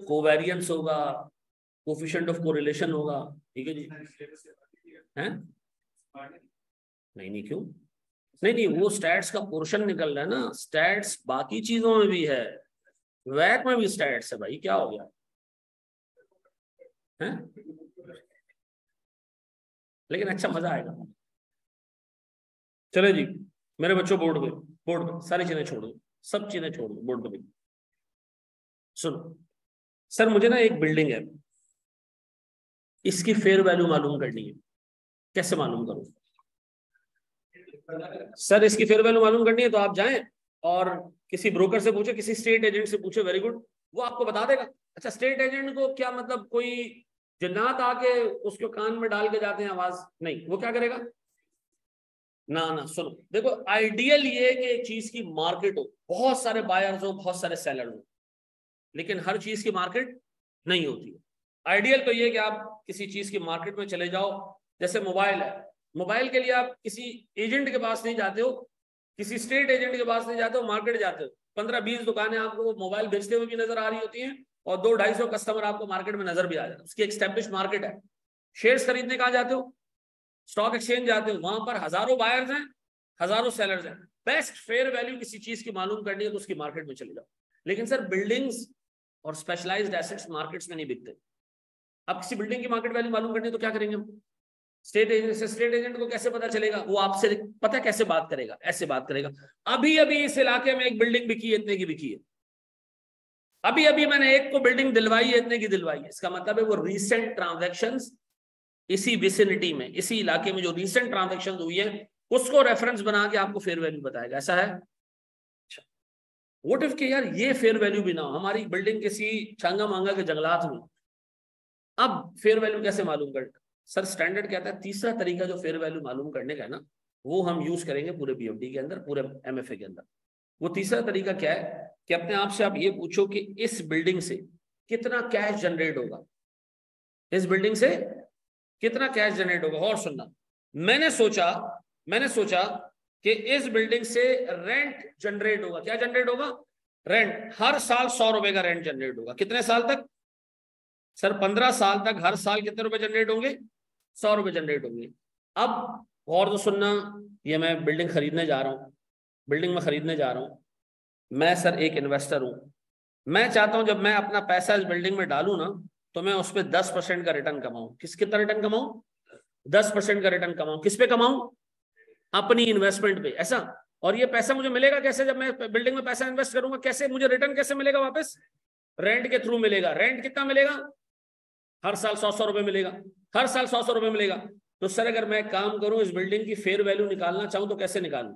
कोवेरियंस होगा, कोफिशिएंट ऑफ कोरिलेशन होगा, ठीक है जी। हैं? नहीं क्यों नहीं, वो स्टैट्स का पोर्शन निकल रहा है ना, स्टैट्स बाकी चीजों में भी है, वैक में भी स्टैट्स है भाई, क्या हो गया है? लेकिन अच्छा मजा आएगा। चले जी मेरे बच्चों, बोर्ड पे सारी चीजें छोड़ दो, सब चीजें छोड़ दो, बोर्ड पे सुनो। सर मुझे ना एक बिल्डिंग है, इसकी फेयर वैल्यू मालूम करनी है, कैसे मालूम करूं? सर इसकी फेयर वैल्यू मालूम करनी है तो आप जाएं और किसी ब्रोकर से पूछे, किसी स्टेट एजेंट से पूछे, वेरी गुड, वो आपको बता देगा। अच्छा, स्टेट एजेंट को क्या मतलब कोई जन्नत आके उसके कान में डाल के जाते हैं आवाज? नहीं, वो क्या करेगा ना सुनो, देखो आइडियल ये है कि एक चीज की मार्केट हो, बहुत सारे बायर्स हो, बहुत सारे सेलर्स हो, लेकिन हर चीज की मार्केट नहीं होती है। आइडियल तो ये कि आप किसी चीज की मार्केट में चले जाओ, जैसे मोबाइल है, मोबाइल के लिए आप किसी एजेंट के पास नहीं जाते हो, किसी स्टेट एजेंट के पास नहीं जाते हो, मार्केट जाते हो। 15-20 दुकानें आपको मोबाइल बेचते हुए भी नजर आ रही होती हैं और 200-250 कस्टमर आपको मार्केट में नजर भी आ जाते हैं, उसकी एक्स्टेब्लिश मार्केट है। शेयर्स खरीदने कहाँ जाते हो? स्टॉक एक्सचेंज जाते हो, वहां पर हजारों बायर्स हैं, हजारों सेलर्स हैं। बेस्ट फेयर वैल्यू किसी चीज की मालूम करनी है तो उसकी मार्केट में चले जाओ। लेकिन सर बिल्डिंग्स और स्पेशलाइज्ड एसेट्स मार्केट्स में नहीं बिकते। अब किसी बिल्डिंग की मार्केट वैल्यू मालूम करनी है तो क्या करेंगे हम? स्टेट एजेंट से, स्टेट एजेंट को कैसे पता चलेगा? वो आपसे पता कैसे बात करेगा? ऐसे बात करेगा, अभी अभी इस इलाके में एक बिल्डिंग बिकी है, इतने की बिकी है, अभी अभी मैंने एक को बिल्डिंग दिलवाई है, इतने की दिलवाई है। इसका मतलब है वो रीसेंट ट्रांजैक्शंस, इसी विसिनिटी में, इसी इलाके में जो रीसेंट ट्रांजैक्शन हुई है उसको रेफरेंस बना के आपको फेयर वैल्यू बताएगा। ऐसा है? अच्छा, व्हाट इफ के यार ये फेयर वैल्यू भी ना हो, हमारी बिल्डिंग किसी छांगा मांगा के जंगलात में, अब फेयर वैल्यू कैसे मालूम कर? सर स्टैंडर्ड कहता है तीसरा तरीका जो फेयर वैल्यू मालूम करने का है ना, वो हम यूज करेंगे पूरे बीएमडी के अंदर, पूरे एमएफए के अंदर। वो तीसरा तरीका क्या है कि अपने आप से आप ये पूछो कि इस बिल्डिंग से कितना कैश जनरेट होगा, इस बिल्डिंग से कितना कैश जनरेट होगा। और सुनना, मैंने सोचा कि इस बिल्डिंग से रेंट जनरेट होगा। क्या जनरेट होगा? रेंट। हर साल 100 रुपए का रेंट जनरेट होगा। कितने साल तक? सर 15 साल तक। हर साल कितने रुपए जनरेट होंगे? 100 रुपए जनरेट होंगे। अब और तो सुनना, ये मैं बिल्डिंग खरीदने जा रहा हूँ, बिल्डिंग में खरीदने जा रहा हूँ मैं। सर एक इन्वेस्टर हूँ, मैं चाहता हूं जब मैं अपना पैसा इस बिल्डिंग में डालूं ना, तो मैं उस पर 10% का रिटर्न कमाऊं। कितना रिटर्न कमाऊं? 10% का रिटर्न कमाऊं। किस पे कमाऊं? अपनी इन्वेस्टमेंट पे। ऐसा? और ये पैसा मुझे मिलेगा कैसे? जब मैं बिल्डिंग में पैसा इन्वेस्ट करूंगा, कैसे मुझे रिटर्न कैसे मिलेगा वापस? रेंट के थ्रू मिलेगा। रेंट कितना मिलेगा? हर साल 100 रुपए मिलेगा। हर साल 100 रुपए मिलेगा। तो सर अगर मैं काम करूं, इस बिल्डिंग की फेयर वैल्यू निकालना चाहूं तो कैसे निकालूं?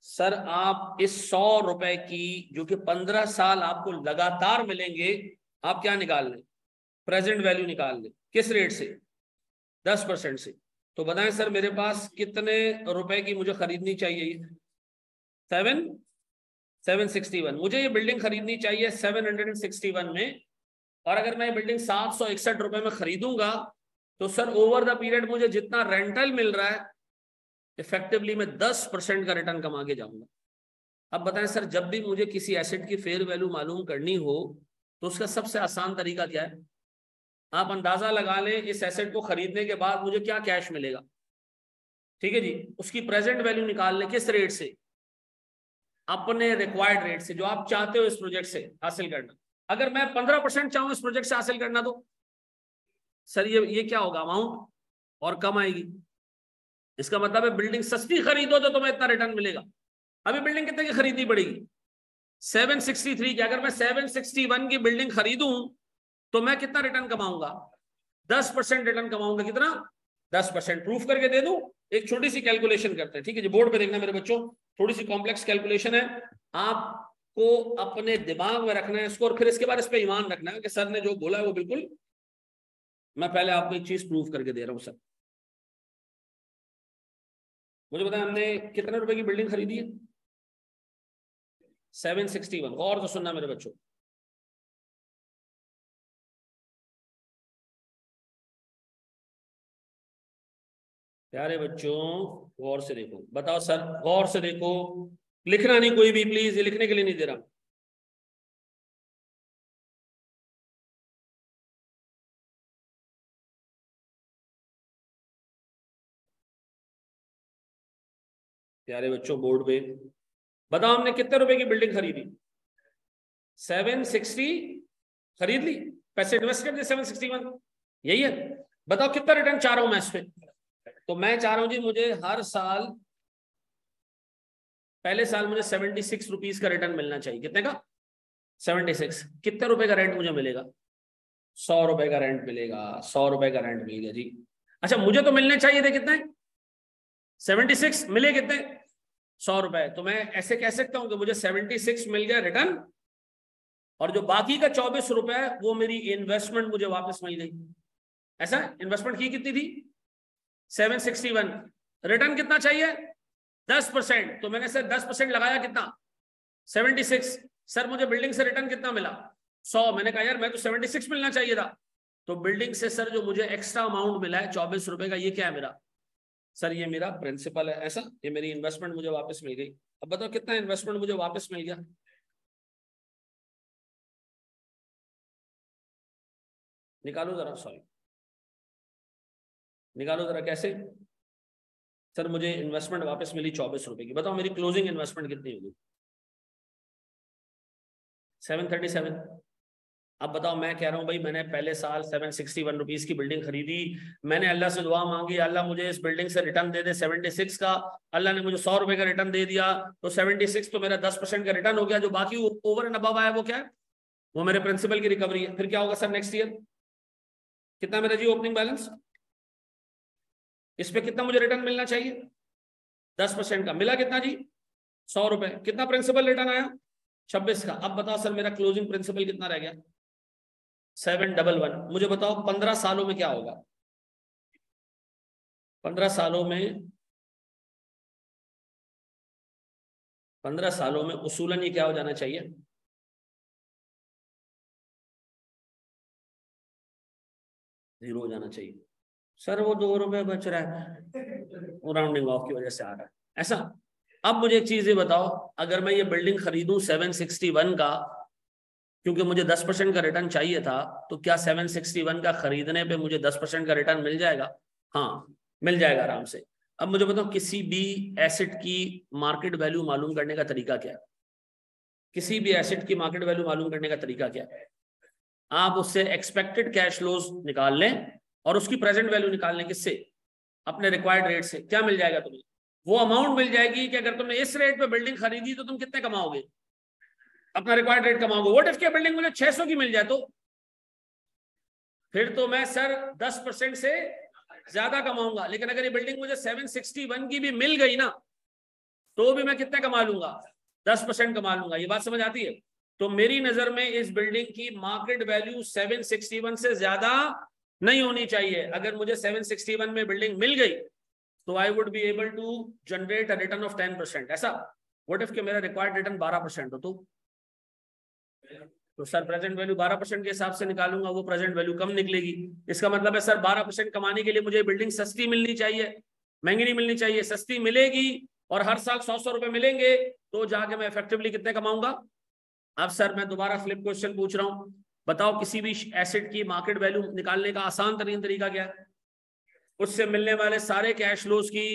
सर आप इस 100 रुपए की, जो कि 15 साल आपको लगातार मिलेंगे, आप क्या निकाल लें? प्रेजेंट वैल्यू निकाल लें। किस रेट से? 10% से। तो बताएं सर मेरे पास कितने रुपए की मुझे खरीदनी चाहिए? 761। मुझे ये बिल्डिंग खरीदनी चाहिए 761 में, और अगर मैं ये बिल्डिंग 761 रुपए में खरीदूंगा, तो सर ओवर द पीरियड मुझे जितना रेंटल मिल रहा है, इफेक्टिवली मैं 10% का रिटर्न कमा के जाऊंगा। अब बताएं सर, जब भी मुझे किसी एसेट की फेयर वैल्यू मालूम करनी हो तो उसका सबसे आसान तरीका क्या है? आप अंदाजा लगा लें इस एसेट को खरीदने के बाद मुझे क्या कैश मिलेगा, ठीक है जी, उसकी प्रेजेंट वैल्यू निकाल लें। किस रेट से? अपने रिक्वायर्ड रेट से, जो आप चाहते हो इस प्रोजेक्ट से हासिल करना। अगर मैं 15% चाहूं इस प्रोजेक्ट से हासिल करना, तो सर ये क्या होगा, अमाउंट और कम आएगी। इसका मतलब है बिल्डिंग सस्ती खरीदो तो तुम्हें इतना रिटर्न मिलेगा। अभी बिल्डिंग कितने की खरीदनी पड़ेगी? 763 की। अगर मैं 761 की बिल्डिंग खरीदूं तो मैं कितना रिटर्न कमाऊंगा? 10% रिटर्न कमाऊंगा। कितना? 10%। प्रूफ करके दे दूं? एक छोटी सी कैलकुलेशन करते हैं, ठीक है जी, बोर्ड पे देखना मेरे बच्चों, थोड़ी सी कॉम्प्लेक्स कैलकुलेशन है, आपको अपने दिमाग में रखना है इसको, और फिर इसके बाद इस पे ईमान रखना है कि सर ने जो बोला है वो बिल्कुल। मैं पहले आपको एक चीज प्रूफ करके दे रहा हूं सर। मुझे बताएं हमने कितने रुपए की बिल्डिंग खरीदी है? 761। और तो सुनना मेरे बच्चों, प्यारे बच्चों, गौर से देखो। बताओ सर, गौर से देखो, लिखना नहीं कोई भी प्लीज, ये लिखने के लिए नहीं दे रहा। प्यारे बच्चों बोर्ड पे बताओ, हमने कितने रुपए की बिल्डिंग खरीदी? 760 खरीद ली, पैसे इन्वेस्ट कर दिए 761, यही है। बताओ कितना रिटर्न चाह रहा हूं मैं इस पे? तो मैं चाह रहा हूं जी, मुझे हर साल, पहले साल मुझे 76 रुपीज का रिटर्न मिलना चाहिए। कितने का? 76। कितने रुपए का रेंट मुझे मिलेगा? 100 रुपए का रेंट मिलेगा। 100 रुपए का रेंट मिल गया जी। अच्छा, मुझे तो मिलने चाहिए थे कितने? 76। मिले कितने? 100 रुपए। तो मैं ऐसे कह सकता हूं कि मुझे 76 मिल गया रिटर्न, और जो बाकी का 24 रुपए वो मेरी इन्वेस्टमेंट मुझे वापस मिल गई। ऐसा? इन्वेस्टमेंट की कितनी थी? 761। रिटर्न कितना चाहिए? 10%। तो मैंने सर 10% लगाया, कितना? 76। सर मुझे बिल्डिंग से रिटर्न कितना मिला? 100। मैंने कहा यार मैं तो 76 मिलना चाहिए था। तो बिल्डिंग से सर जो मुझे एक्स्ट्रा अमाउंट मिला है 24 रुपए का, ये क्या है मेरा? सर ये मेरा प्रिंसिपल है। ऐसा? ये मेरी इन्वेस्टमेंट मुझे वापस मिल गई। अब बताओ कितना इन्वेस्टमेंट मुझे वापस मिल गया? निकालो जरा, सॉरी, निकालो जरा। कैसे? सर मुझे इन्वेस्टमेंट वापस मिली 24 रुपए की। बताओ मेरी क्लोजिंग इन्वेस्टमेंट कितनी होगी? 737। अब बताओ, मैं कह रहा हूं भाई मैंने पहले साल 761 रुपीज की बिल्डिंग खरीदी, मैंने अल्लाह से दुआ मांगी, अल्लाह मुझे इस बिल्डिंग से रिटर्न दे दे 76 का। अल्लाह ने मुझे 100 रुपए का रिटर्न दे दिया, तो 76 तो मेरा 10% का रिटर्न हो गया। जो बाकी ओवर एंड अबव आया वो क्या है? वो मेरे प्रिंसिपल की रिकवरी है। फिर क्या होगा सर नेक्स्ट ईयर? कितना मेरा जी ओपनिंग बैलेंस? इस पे कितना मुझे रिटर्न मिलना चाहिए? 10% का। मिला कितना जी? 100 रुपए। कितना प्रिंसिपल रिटर्न आया? 26 का। अब बताओ सर मेरा क्लोजिंग प्रिंसिपल कितना रह गया? 711। मुझे बताओ 15 सालों में क्या होगा? 15 सालों में, 15 सालों में उसूलन ये क्या हो जाना चाहिए? जीरो हो जाना चाहिए। सर वो 2 रुपए बच रहा है, वो राउंडिंग ऑफ की वजह से आ रहा है। ऐसा? अब मुझे एक चीज ये बताओ, अगर मैं ये बिल्डिंग खरीदूं 761 का, क्योंकि मुझे 10% का रिटर्न चाहिए था, तो क्या 761 का खरीदने पे मुझे 10% का रिटर्न मिल जाएगा? हाँ, मिल जाएगा आराम से। अब मुझे बताओ किसी भी एसेट की मार्केट वैल्यू मालूम करने का तरीका क्या है? किसी भी एसेट की मार्केट वैल्यू मालूम करने का तरीका क्या है? आप उससे एक्सपेक्टेड कैश फ्लोज निकाल लें और उसकी प्रेजेंट वैल्यू निकाल लें। किससे? अपने रिक्वायर्ड रेट से। क्या मिल जाएगा तुम्हें? वो अमाउंट मिल जाएगी कि अगर तुमने इस रेट पे बिल्डिंग खरीदी तो तुम कितने कमाओगे? अपना रिक्वायर्ड रेट कमाओगे। व्हाट इफ क्या बिल्डिंग मुझे 600 की मिल जाए, तो फिर तो मैं सर 10% से ज्यादा कमाऊंगा। लेकिन अगर ये बिल्डिंग मुझे 761 की भी मिल गई ना, तो भी मैं कितने कमा लूंगा? 10% कमा लूंगा। ये बात समझ आती है? तो मेरी नजर में इस बिल्डिंग की मार्केट वैल्यू 761 से ज्यादा नहीं होनी चाहिए। अगर मुझे 761 में बिल्डिंग मिल गई तो I would be able to generate a return of 10%। ऐसा? व्हाट इफ के मेरा रिक्वायर्ड रिटर्न 12% हो, तो सर प्रेजेंट वैल्यू 12% के हिसाब से निकालूंगा, वो प्रेजेंट वैल्यू कम निकलेगी। इसका मतलब है सर 12% कमाने के लिए मुझे बिल्डिंग सस्ती मिलनी चाहिए, महंगी नहीं मिलनी चाहिए। सस्ती मिलेगी और हर साल 100 रुपए मिलेंगे तो जाके मैं इफेक्टिवली कितने कमाऊंगा। अब सर मैं दोबारा फ्लिप क्वेश्चन पूछ रहा हूं, बताओ किसी भी एसेट की मार्केट वैल्यू निकालने का आसान तरीन तरीका क्या है। उससे मिलने वाले सारे कैश फ्लोज की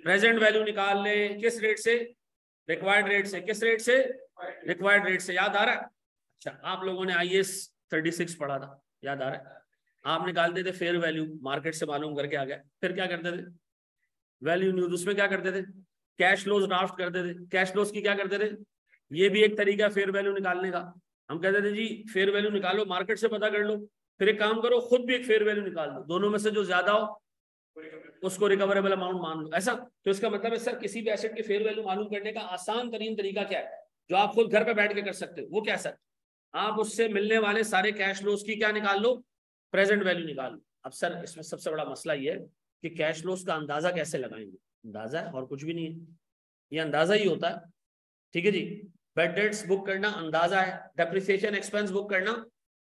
प्रेजेंट वैल्यू निकाल ले, किस रेट से, रिक्वायर्ड रेट से। किस रेट से, रिक्वायर्ड रेट से। याद आ रहा है? अच्छा, आप लोगों ने IAS 36 पढ़ा था, याद आ रहा है? आप निकालते थे फेयर वैल्यू, मार्केट से मालूम करके आ गया, फिर क्या करते थे, वैल्यू न्यूज, उसमें क्या करते थे, कैश फ्लोज ड्राफ्ट करते थे। कैश फ्लोज की क्या करते थे, ये भी एक तरीका है फेयर वैल्यू निकालने का। हम कहते थे जी फेयर वैल्यू निकालो, मार्केट से पता कर लो, फिर एक काम करो खुद भी एक फेयर वैल्यू निकाल लो, दोनों में से जो ज्यादा हो उसको रिकवरेबल अमाउंट मान लो। ऐसा तो इसका मतलब है सर किसी भी एसेट की फेयर वैल्यू मालूम करने का आसान तरीन तरीका क्या है, जो आप खुद घर पे बैठ के कर सकते हो, वो क्या सर, आप उससे मिलने वाले सारे कैश फ्लोज की क्या निकाल लो, प्रेजेंट वैल्यू निकाल लो। अब सर इसमें सबसे बड़ा मसला ये है कि कैश फ्लोज का अंदाजा कैसे लगाएंगे। अंदाजा है और कुछ भी नहीं है, ये अंदाजा ही होता है। ठीक है जी, बेड डेट्स बुक करना अंदाजा है, डेप्रिसिएशन एक्सपेंस बुक करना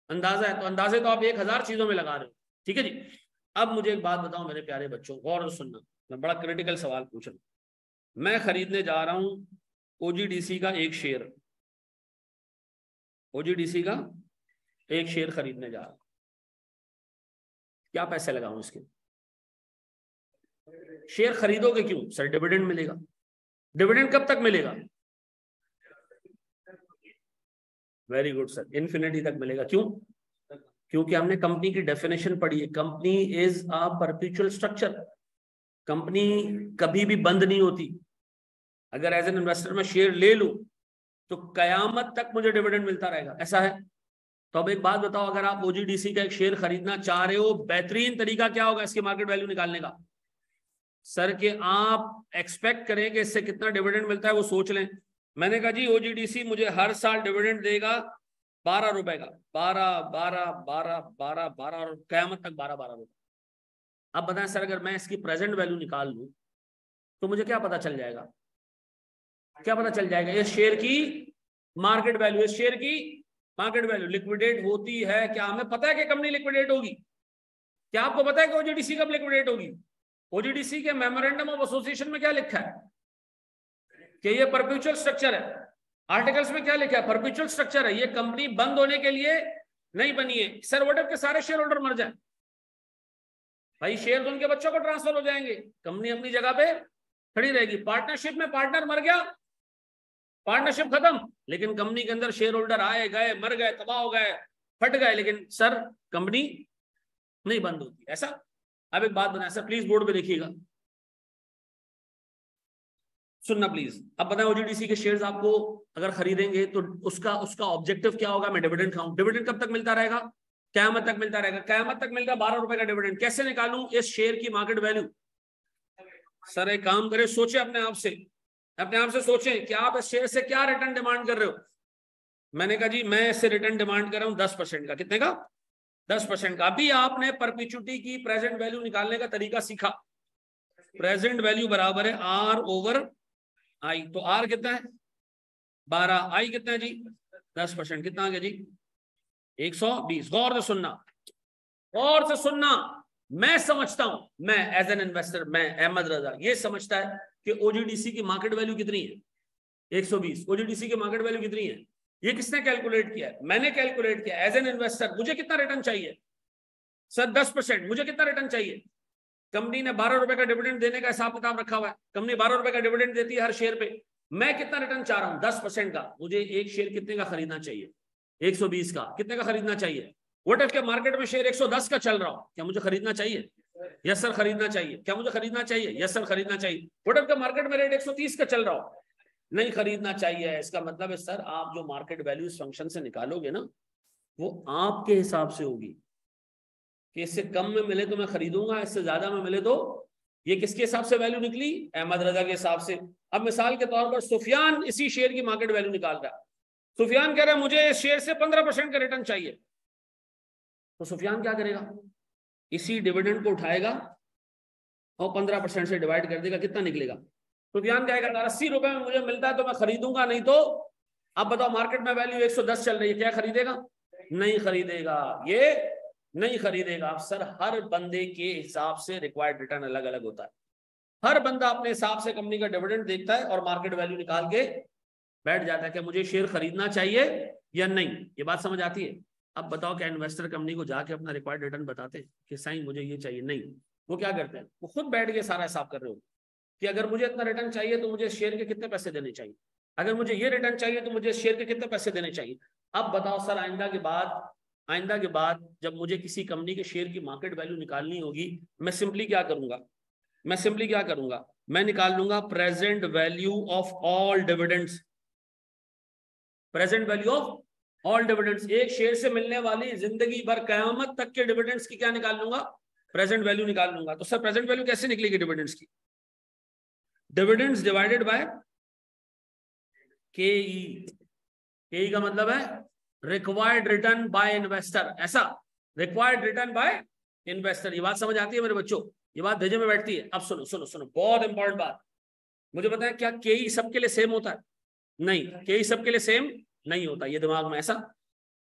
अंदाजा है। तो अंदाजे तो आप 1000 चीजों में लगा रहे हो। ठीक है जी, अब मुझे एक बात बताओ मेरे प्यारे बच्चों, गौर से सुनना, मैं बड़ा क्रिटिकल सवाल पूछ रहा हूं। मैं खरीदने जा रहा हूं OGDC का एक शेयर, OGDC का एक शेयर खरीदने जा रहा हूं, क्या पैसे लगाऊं इसके। शेयर खरीदोगे क्यों सर, डिविडेंड मिलेगा। डिविडेंड कब तक मिलेगा, वेरी गुड सर, इन्फिनिटी तक मिलेगा। क्यों, क्योंकि हमने कंपनी की डेफिनेशन पढ़ी है, company is a perpetual structure, company कभी भी बंद नहीं होती। अगर एज एन इन्वेस्टर मैं शेयर ले लूं तो कयामत तक मुझे डिविडेंड मिलता रहेगा, ऐसा है। तो अब एक बात बताओ, अगर आप OGDC का एक शेयर खरीदना चाह रहे हो, बेहतरीन तरीका क्या होगा इसकी मार्केट वैल्यू निकालने का, सर कि आप एक्सपेक्ट करें कि इससे कितना डिविडेंड मिलता है वो सोच लें। मैंने कहा जी OGDC मुझे हर साल डिविडेंड देगा 12 रुपए का, 12 12 12 12 12 और कयामत तक 12 रुपए। अब बताएं सर अगर मैं इसकी प्रेजेंट वैल्यू निकाल लूं तो मुझे क्या पता चल जाएगा, क्या पता चल जाएगा, इस शेयर की मार्केट वैल्यू, इस शेयर की मार्केट वैल्यू लिक्विडेट होती है क्या, हमें पता है कि कंपनी लिक्विडेट होगी। क्या आपको पता है कि OGDC कब लिक्विडेट होगी। OGDC के मेमोरेंडम ऑफ एसोसिएशन में क्या लिखा है कि ये परपेचुअल स्ट्रक्चर है। आर्टिकल्स में क्या लिखा है, परपेचुअल स्ट्रक्चर है, ये कंपनी बंद होने के लिए नहीं बनी है। सर व्हाट इफ के सारे शेयर होल्डर मर जाए, भाई शेयर तो उनके बच्चों को ट्रांसफर हो जाएंगे, कंपनी अपनी जगह पे खड़ी रहेगी। पार्टनरशिप में पार्टनर मर गया, पार्टनरशिप खत्म, लेकिन कंपनी के अंदर शेयर होल्डर आए गए, मर गए, तबाह हो गए, फट गए, लेकिन सर कंपनी नहीं बंद होती, ऐसा। अब एक बात बताएं सर, प्लीज बोर्ड पे देखिएगा, सुनना प्लीज। अब बताएं OGDC के शेयर्स आपको अगर खरीदेंगे तो उसका ऑब्जेक्टिव क्या होगा, मैं डिविडेंड खाऊं। डिविडेंड कब तक मिलता रहेगा, कयामत तक मिलता रहेगा। कयामत तक मिलता 12 रुपए का डिविडेंड। कैसे निकालूं इस शेयर की मार्केट वैल्यू, सर एक काम करें, सोचे अपने आप से सोचें कि आप इस शेयर से क्या रिटर्न डिमांड कर रहे हो। मैंने कहा जी मैं इससे रिटर्न डिमांड कर रहा हूं 10% का। कितने का, 10% का। अभी आपने परपेचुइटी की प्रेजेंट वैल्यू निकालने का तरीका सीखा। प्रेजेंट वैल्यू बराबर है R/I, तो R कितना है 12, I कितना है जी 10%, कितना आ गया जी 120। गौर से सुनना, गौर से सुनना। मैं समझता हूं, मैं एज एन इन्वेस्टर, मैं अहमद रजा ये समझता है कि OGDC की मार्केट वैल्यू कितनी है 120। OGDC की मार्केट वैल्यू कितनी है, ये किसने कैलकुलेट किया है, मैंने कैलकुलेट किया। एज एन इन्वेस्टर मुझे कितना रिटर्न चाहिए सर 10%, मुझे कितना रिटर्न चाहिए। कंपनी ने 12 रुपए का डिविडेंड देने का हिसाब किताब रखा हुआ है, कंपनी 12 रुपए का डिविडेंड देती है हर शेयर पे। मैं कितना रिटर्न चाह रहा हूं 10% का। मुझे एक शेयर कितने का खरीदना चाहिए 120 का। कितने का खरीदना चाहिए, व्हाट इफ के मार्केट में शेयर 110 का चल रहा हो, क्या मुझे खरीदना चाहिए, यस सर खरीदना चाहिए। क्या मुझे खरीदना चाहिए, यस सर खरीदना चाहिए। व्हाट इफ के मार्केट में रेट 130 का चल रहा हो, नहीं खरीदना चाहिए। इसका मतलब है सर आप जो मार्केट वैल्यू इस फंक्शन से निकालोगे ना वो आपके हिसाब से होगी कि इससे कम में मिले तो मैं खरीदूंगा, इससे ज्यादा में मिले तो। ये किसके हिसाब से वैल्यू निकली, अहमद रजा के हिसाब से। अब मिसाल के तौर पर सुफियान इसी शेयर की मार्केट वैल्यू निकाल रहा है। सुफियान कह रहा है मुझे इस शेयर से 15% का रिटर्न चाहिए, तो सुफियान क्या करेगा, इसी डिविडेंड को उठाएगा और 15% से डिवाइड कर देगा, कितना निकलेगा। सुफियान कहेगा 80 रुपए में मुझे मिलता है तो मैं खरीदूंगा, नहीं तो। अब बताओ मार्केट में वैल्यू 110 चल रही है, क्या खरीदेगा, नहीं खरीदेगा, ये नहीं खरीदेगा। सर हर बंदे के हिसाब से रिक्वायर्ड रिटर्न अलग अलग होता है। हर बंदा अपने हिसाब से कंपनी का डिविडेंड देखता है और मार्केट वैल्यू निकाल के बैठ जाता है कि मुझे शेयर खरीदना चाहिए या नहीं। ये बात समझ आती है? अब बताओ क्या इन्वेस्टर कंपनी को जाके अपना रिक्वायर्ड रिटर्न बताते हैं कि साईं मुझे ये चाहिए? नहीं। वो क्या करते हैं, वो खुद बैठ के सारा हिसाब कर रहे हो कि अगर मुझे इतना रिटर्न चाहिए तो मुझे शेयर के कितने पैसे देने चाहिए, अगर मुझे ये रिटर्न चाहिए तो मुझे शेयर के कितने पैसे देने चाहिए। अब बताओ सर, आइंदा के बाद जब मुझे किसी कंपनी के शेयर की मार्केट वैल्यू निकालनी होगी, मैं सिंपली क्या करूंगा, मैं निकाल लूंगा present value of all dividends. Present value of all dividends, एक शेयर से मिलने वाली जिंदगी भर कयामत तक के डिविडेंड्स की क्या निकाल लूंगा, प्रेजेंट वैल्यू निकाल लूंगा। तो सर प्रेजेंट वैल्यू कैसे निकलेगी डिविडेंड्स की? डिविडेंड्स डिवाइडेड बाय केई का मतलब है रिक्वायर्ड रिटर्न बाय इन्वेस्टर। ऐसा, रिक्वायर्ड रिटर्न बाय इन्वेस्टर। ये बात समझ आती है मेरे बच्चों? ये बात भेजे में बैठती है? अब सुनो सुनो सुनो, बहुत इंपॉर्टेंट बात। मुझे पता है क्या केई सबके लिए सेम होता है? नहीं, केई सबके लिए सेम नहीं होता, ये दिमाग में ऐसा।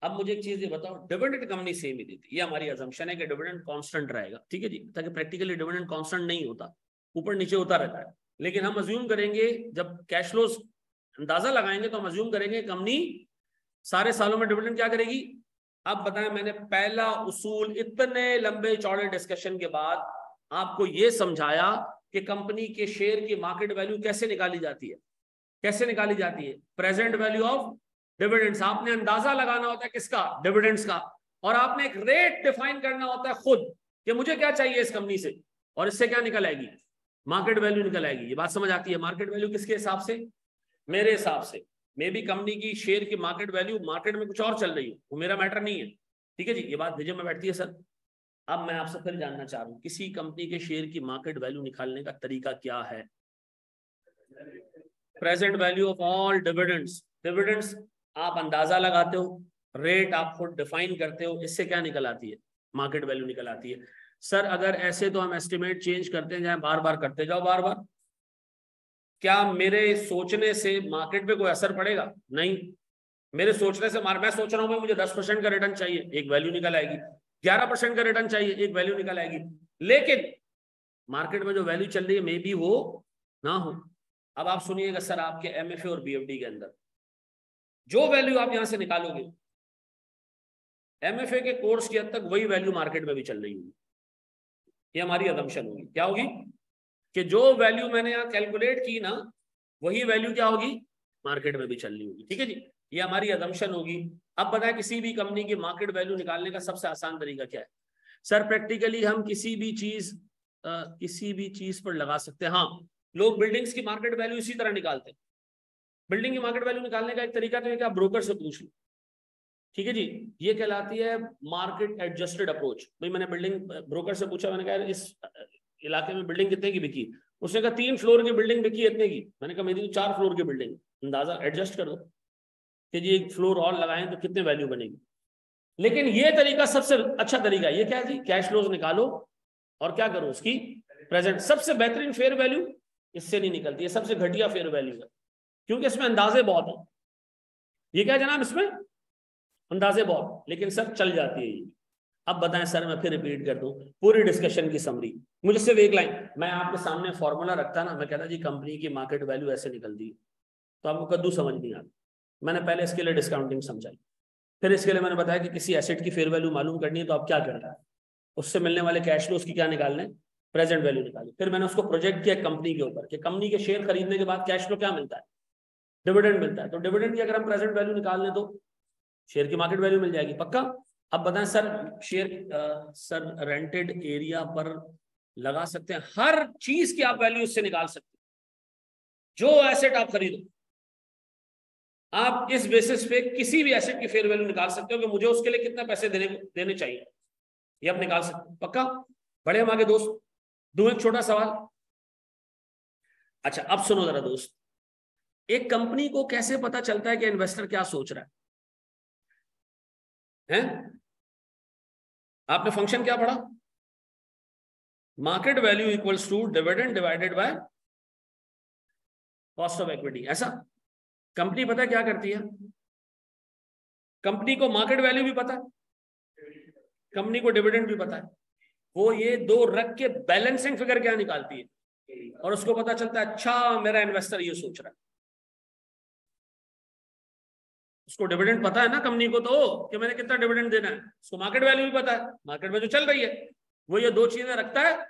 अब मुझे एक चीज ये बताओ, डिविडेंड कंपनी सेम ही देती है, ये हमारी अजम्पशन है कि डिविडेंड कांस्टेंट रहेगा, ठीक है जी, ताकि प्रैक्टिकली डिविडेंड कांस्टेंट नहीं होता, ऊपर नीचे होता रहता है। लेकिन हम अज्यूम करेंगे, जब कैश फ्लोज अंदाजा लगाएंगे तो हम अज्यूम करेंगे कंपनी सारे सालों में डिविडेंड क्या करेगी। अब बताएं, मैंने पहला उसूल इतने लंबे चौड़े डिस्कशन के बाद आपको यह समझाया कि कंपनी के शेयर की मार्केट वैल्यू कैसे निकाली जाती है, कैसे निकाली जाती है, प्रेजेंट वैल्यू ऑफ डिविडेंड्स। आपने अंदाजा लगाना होता है किसका, डिविडेंड्स का, और आपने एक रेट डिफाइन करना होता है खुद कि मुझे क्या चाहिए इस कंपनी से, और इससे क्या निकल आएगी, मार्केट वैल्यू निकल आएगी। ये बात समझ आती है? मार्केट वैल्यू किसके हिसाब से? मेरे हिसाब से। मे भी कंपनी की शेयर की मार्केट वैल्यू मार्केट में कुछ और चल रही है, वो मेरा मैटर नहीं है, ठीक है जी। ये बात विजय में बैठती है सर। अब मैं आपसे फिर जानना चाह रहा हूं, किसी कंपनी के शेयर की मार्केट वैल्यू निकालने का तरीका क्या है? Present value of all dividends. Dividends आप अंदाजा लगाते हो, रेट आप खुद डिफाइन करते हो, इससे क्या निकल आती है, मार्केट वैल्यू निकल आती है। सर अगर ऐसे तो हम एस्टिमेट चेंज करते जाए, बार बार करते जाओ बार बार, क्या मेरे सोचने से मार्केट पे कोई असर पड़ेगा? नहीं। मेरे सोचने से मैं सोच रहा हूं भाई मुझे 10% का रिटर्न चाहिए, एक वैल्यू निकल आएगी, 11% का रिटर्न चाहिए, एक वैल्यू निकल आएगी, लेकिन मार्केट में जो वैल्यू चल रही है मे बी वो ना हो। अब आप सुनिएगा सर, आपके एमएफए और बीएफडी के अंदर जो वैल्यू आप यहां से निकालोगे, एमएफए के कोर्स की हद तक वही वैल्यू मार्केट में भी चल रही होगी। ये हमारी अजम्पशन होगी। क्या होगी? कि जो वैल्यू मैंने यहां कैलकुलेट की ना, वही वैल्यू क्या होगी, मार्केट में भी चल रही होगी, ठीक है जी। ये हमारी अजम्पशन होगी। अब बताएं, किसी भी कंपनी की मार्केट वैल्यू निकालने का सबसे आसान तरीका क्या है? सर प्रैक्टिकली हम किसी भी चीज पर लगा सकते हैं। हाँ, लोग बिल्डिंग्स की मार्केट वैल्यू इसी तरह निकालते हैं। बिल्डिंग की मार्केट वैल्यू निकालने का एक तरीका तो है कि आप ब्रोकर से पूछ लो, ठीक है जी। ये कहलाती है मार्केट एडजस्टेड अप्रोच। भाई मैंने बिल्डिंग ब्रोकर से पूछा, मैंने कहा इस इलाके में बिल्डिंग कितने की बिकी? उसने कहा 3 फ्लोर की बिल्डिंग बिकी इतने की। मैंने कहा मेरी तो 4 फ्लोर की बिल्डिंग, अंदाजा एडजस्ट कर दो कि जी 1 फ्लोर और लगाएं तो कितने वैल्यू बनेगी। लेकिन ये तरीका सबसे अच्छा तरीका, ये क्या है जी, कैश फ्लोज निकालो और क्या करो, उसकी प्रेजेंट। सबसे बेहतरीन फेयर वैल्यू इससे नहीं निकलती है, सबसे घटिया फेयर वैल्यू है, क्योंकि इसमें अंदाजे बहुत है। ये क्या जनाब, इसमें अंदाजे बहुत, लेकिन सर चल जाती है ये। अब बताएं सर, मैं फिर रिपीट कर दूं पूरी डिस्कशन की समरी। मुझे सिर्फ एक लाइन, मैं आपके सामने फॉर्मूला रखता ना, मैं कहता जी कंपनी की मार्केट वैल्यू ऐसे निकलती है, तो आपको कद्दू समझ नहीं आता। मैंने पहले इसके लिए डिस्काउंटिंग समझाई, फिर इसके लिए मैंने बताया कि किसी एसेट की फेयर वैल्यू मालूम करनी है तो आप क्या करना है, उससे मिलने वाले कैश फ्लो उसकी क्या निकालने, प्रेजेंट वैल्यू निकाली। फिर मैंने उसको प्रोजेक्ट किया कंपनी के ऊपर कि कंपनी के शेयर खरीदने के बाद कैश फ्लो क्या मिलता है, डिविडेंड मिलता है। तो डिविडेंड की अगर हम प्रेजेंट वैल्यू निकाल लें तो शेयर की मार्केट वैल्यू मिल जाएगी, पक्का। अब बताएं सर, सर रेंटेड एरिया पर लगा सकते हैं, हर चीज की आप वैल्यू इससे निकाल सकते हैं। जो एसेट आप खरीदो, आप इस बेसिस पे किसी भी एसेट की फेयर वैल्यू निकाल सकते हो कि मुझे उसके लिए कितना पैसे देने चाहिए, ये आप निकाल सकते हो, पक्का। बड़े हम आगे दोस्त, दूं एक छोटा सवाल। अच्छा अब सुनो जरा दोस्त, एक कंपनी को कैसे पता चलता है कि इन्वेस्टर क्या सोच रहा है? आपने फंक्शन क्या पढ़ा? Market value equals to dividend divided by cost of equity. ऐसा कंपनी पता क्या करती है, कंपनी को मार्केट वैल्यू भी पता है, कंपनी को डिविडेंड भी पता है, वो ये दो रख के बैलेंसिंग फिगर क्या निकालती है, और उसको पता चलता है अच्छा मेरा इन्वेस्टर ये सोच रहा है, उसको डिविडेंड पता है ना कंपनी को तो कि मैंने कितना डिविडेंड देना है, उसको मार्केट वैल्यू भी पता है, मार्केट में जो चल रही है वो ये दो चीजें रखता है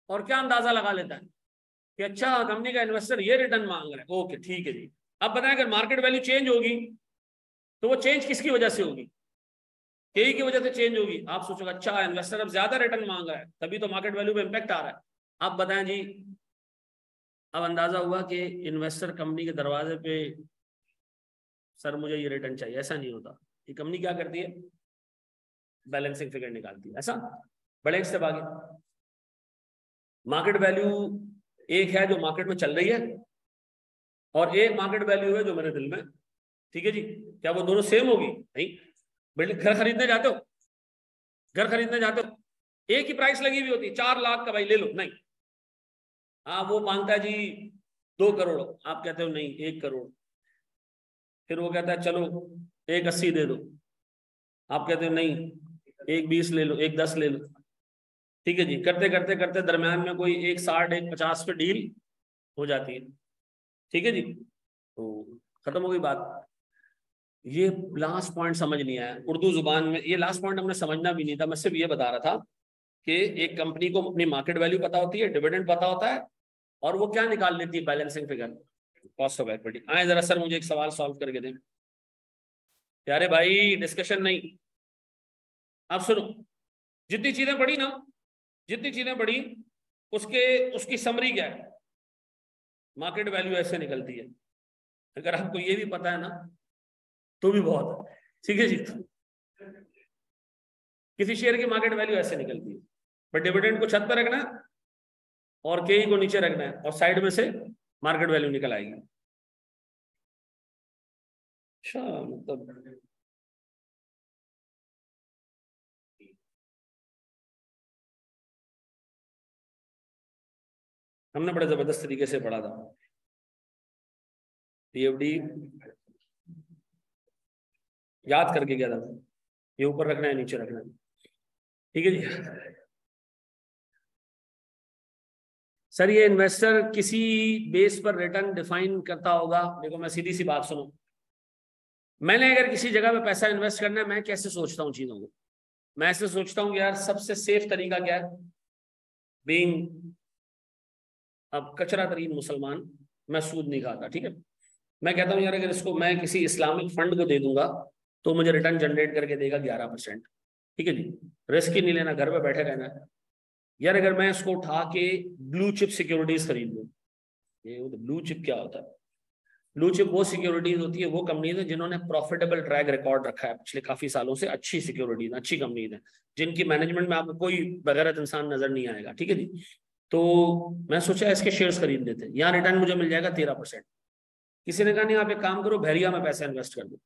और क्या अंदाजा लगा लेता है कि अच्छा कंपनी का इन्वेस्टर ये रिटर्न मांग रहा है, ओके ठीक है जी। अब बताएं अगर मार्केट वैल्यू चेंज होगी तो वो चेंज किसकी वजह से होगी, केई की वजह से चेंज होगी। आप सोचोगे अच्छा इन्वेस्टर अब ज्यादा रिटर्न मांग रहा है तभी तो मार्केट वैल्यू पे इम्पैक्ट आ रहा है। आप बताएं जी, अब अंदाजा हुआ कि इन्वेस्टर कंपनी के दरवाजे पे सर मुझे ये रिटर्न चाहिए, ऐसा नहीं होता। ये कंपनी क्या करती है, बैलेंसिंग फिगर निकालती है, ऐसा बड़े एक स्टेप आगे। मार्केट वैल्यू एक है जो मार्केट में चल रही है और एक मार्केट वैल्यू है जो मेरे दिल में, ठीक है जी। क्या वो दोनों सेम होगी? नहीं। बिल्डिंग घर खरीदने जाते हो, घर खरीदने जाते हो, एक ही प्राइस लगी हुई होती है, 4 लाख का भाई ले लो, नहीं। हाँ वो मांगता है जी 2 करोड़, आप कहते हो नहीं 1 करोड़। फिर वो कहता है चलो 1,80 दे दो, आप कहते हो नहीं 1,20 ले लो, 1,10 ले लो, ठीक है जी। करते करते करते दरम्यान में कोई 1,60 1,50 पे डील हो जाती है, ठीक है जी। तो खत्म हो गई बात। ये लास्ट पॉइंट समझ नहीं आया उर्दू जुबान में, ये लास्ट पॉइंट हमने समझना भी नहीं था, मैं सिर्फ ये बता रहा था कि एक कंपनी को अपनी मार्केट वैल्यू पता होती है, डिविडेंड पता होता है और वो क्या निकाल लेती है, balancing figure, cost of equity. आए जरा सर मुझे एक सवाल सॉल्व करके दें। प्यारे भाई डिस्कशन नहीं, आप सुनो। जितनी चीजें पढ़ी ना, जितनी चीजें पढ़ी उसकी समरी क्या है, मार्केट वैल्यू ऐसे निकलती है। अगर आपको ये भी पता है ना तो भी बहुत है, ठीक है जी। किसी शेयर की मार्केट वैल्यू ऐसे निकलती है, बट डिविडेंड को छत पर रखना है और केई को नीचे रखना है और साइड में से मार्केट वैल्यू निकल आएगी। अच्छा मतलब हमने बड़े जबरदस्त तरीके से पढ़ा था। पीएफडी याद करके गया था, ये ऊपर रखना है नीचे रखना है, ठीक है जी। सर ये इन्वेस्टर किसी बेस पर रिटर्न डिफाइन करता होगा। देखो मैं सीधी सी बात सुनो, मैंने अगर किसी जगह पे पैसा इन्वेस्ट करना है, मैं कैसे सोचता हूँ चीजों को, मैं ऐसे सोचता हूँ कि यार सबसे सेफ तरीका क्या है, बीइंग अब कचरा तरीन मुसलमान, मैं सूद नहीं खाता, ठीक है। मैं कहता हूँ यार अगर इसको मैं किसी इस्लामिक फंड को दे दूंगा तो मुझे रिटर्न जनरेट करके देगा 11%, ठीक है जी। रिस्क ही नहीं लेना, घर पे बैठे रहना है। यार अगर मैं इसको उठा के ब्लू चिप सिक्योरिटीज खरीद लूँ, ये ब्लू चिप क्या होता है? ब्लू चिप वो सिक्योरिटीज होती है, वो कंपनीज है जिन्होंने प्रॉफिटेबल ट्रैक रिकॉर्ड रखा है पिछले काफी सालों से, अच्छी सिक्योरिटीज, अच्छी कंपनीज है जिनकी मैनेजमेंट में आपको कोई बगैरत इंसान नजर नहीं आएगा, ठीक है जी। तो मैं सोचा इसके शेयर्स खरीद लेते हैं, यहाँ रिटर्न मुझे मिल जाएगा 13%। किसी ने कहा नहीं आप एक काम करो भैरिया में पैसा इन्वेस्ट कर दो।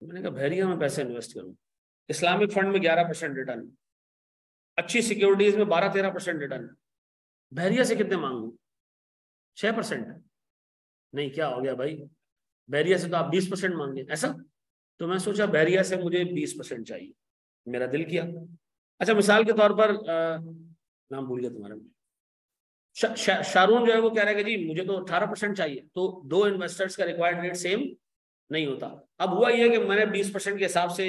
मैंने कहा भैरिया में पैसा इन्वेस्ट करूं, इस्लामिक फंड में 11% रिटर्न, अच्छी सिक्योरिटीज में 12-13% रिटर्न, भैरिया से कितने मांगू? 6%? नहीं क्या हो गया भाई, बैरिया से तो आप 20% मांगे, ऐसा? तो मैं सोचा बैरिया से मुझे 20% चाहिए, मेरा दिल किया। अच्छा मिसाल के तौर पर नाम भूल गया तुम्हारा, शारून जो है वो कह रहा है कि जी मुझे तो 18% चाहिए, तो दो इन्वेस्टर्स का रिक्वायर्ड रेट सेम नहीं होता। अब हुआ ये कि मैंने 20% के हिसाब से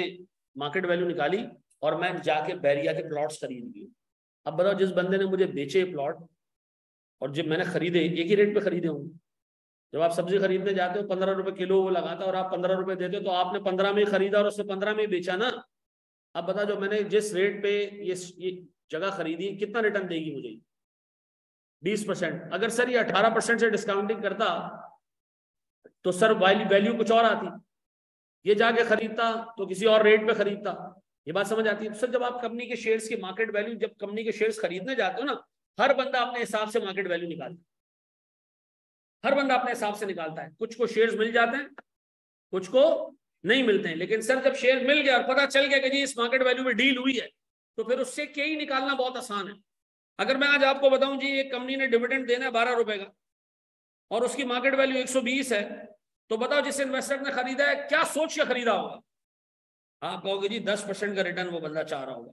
मार्केट वैल्यू निकाली और मैं जाके बैरिया के प्लॉट्स खरीद लिए। अब बताओ जिस बंदे ने मुझे बेचे प्लॉट और जब मैंने खरीदे एक ही रेट पे खरीदे होंगे। जब आप सब्जी खरीदने जाते हो 15 रुपए किलो वो लगाता है और आप 15 रुपए देते हो, तो आपने 15 में खरीदा और उसने 15 में बेचा ना। अब बता जो मैंने जिस रेट पे ये जगह खरीदी कितना रिटर्न देगी मुझे? 20%। अगर सर ये 18% से डिस्काउंटिंग करता तो सर वैल्यू कुछ और आती, ये जाके खरीदता तो किसी और रेट पे खरीदता। ये बात समझ आती है? सर जब आप कंपनी के शेयर्स की मार्केट वैल्यू, जब कंपनी के शेयर्स खरीदने जाते हो ना, हर बंदा अपने हिसाब से मार्केट वैल्यू निकालता है, हर बंदा अपने हिसाब से निकालता है। कुछ को शेयर्स मिल जाते हैं, कुछ को नहीं मिलते हैं। लेकिन सर जब शेयर मिल गया और पता चल गया कि जी इस मार्केट वैल्यू में डील हुई है, तो फिर उससे क्या ही निकालना बहुत आसान है। अगर मैं आज आपको बताऊं जी एक कंपनी ने डिविडेंड देना है 12 रुपए का और उसकी मार्केट वैल्यू 120 है, तो बताओ जिस इन्वेस्टर ने खरीदा है क्या सोच के खरीदा होगा? आप कहोगे जी 10% का रिटर्न वो बंदा चाह रहा होगा,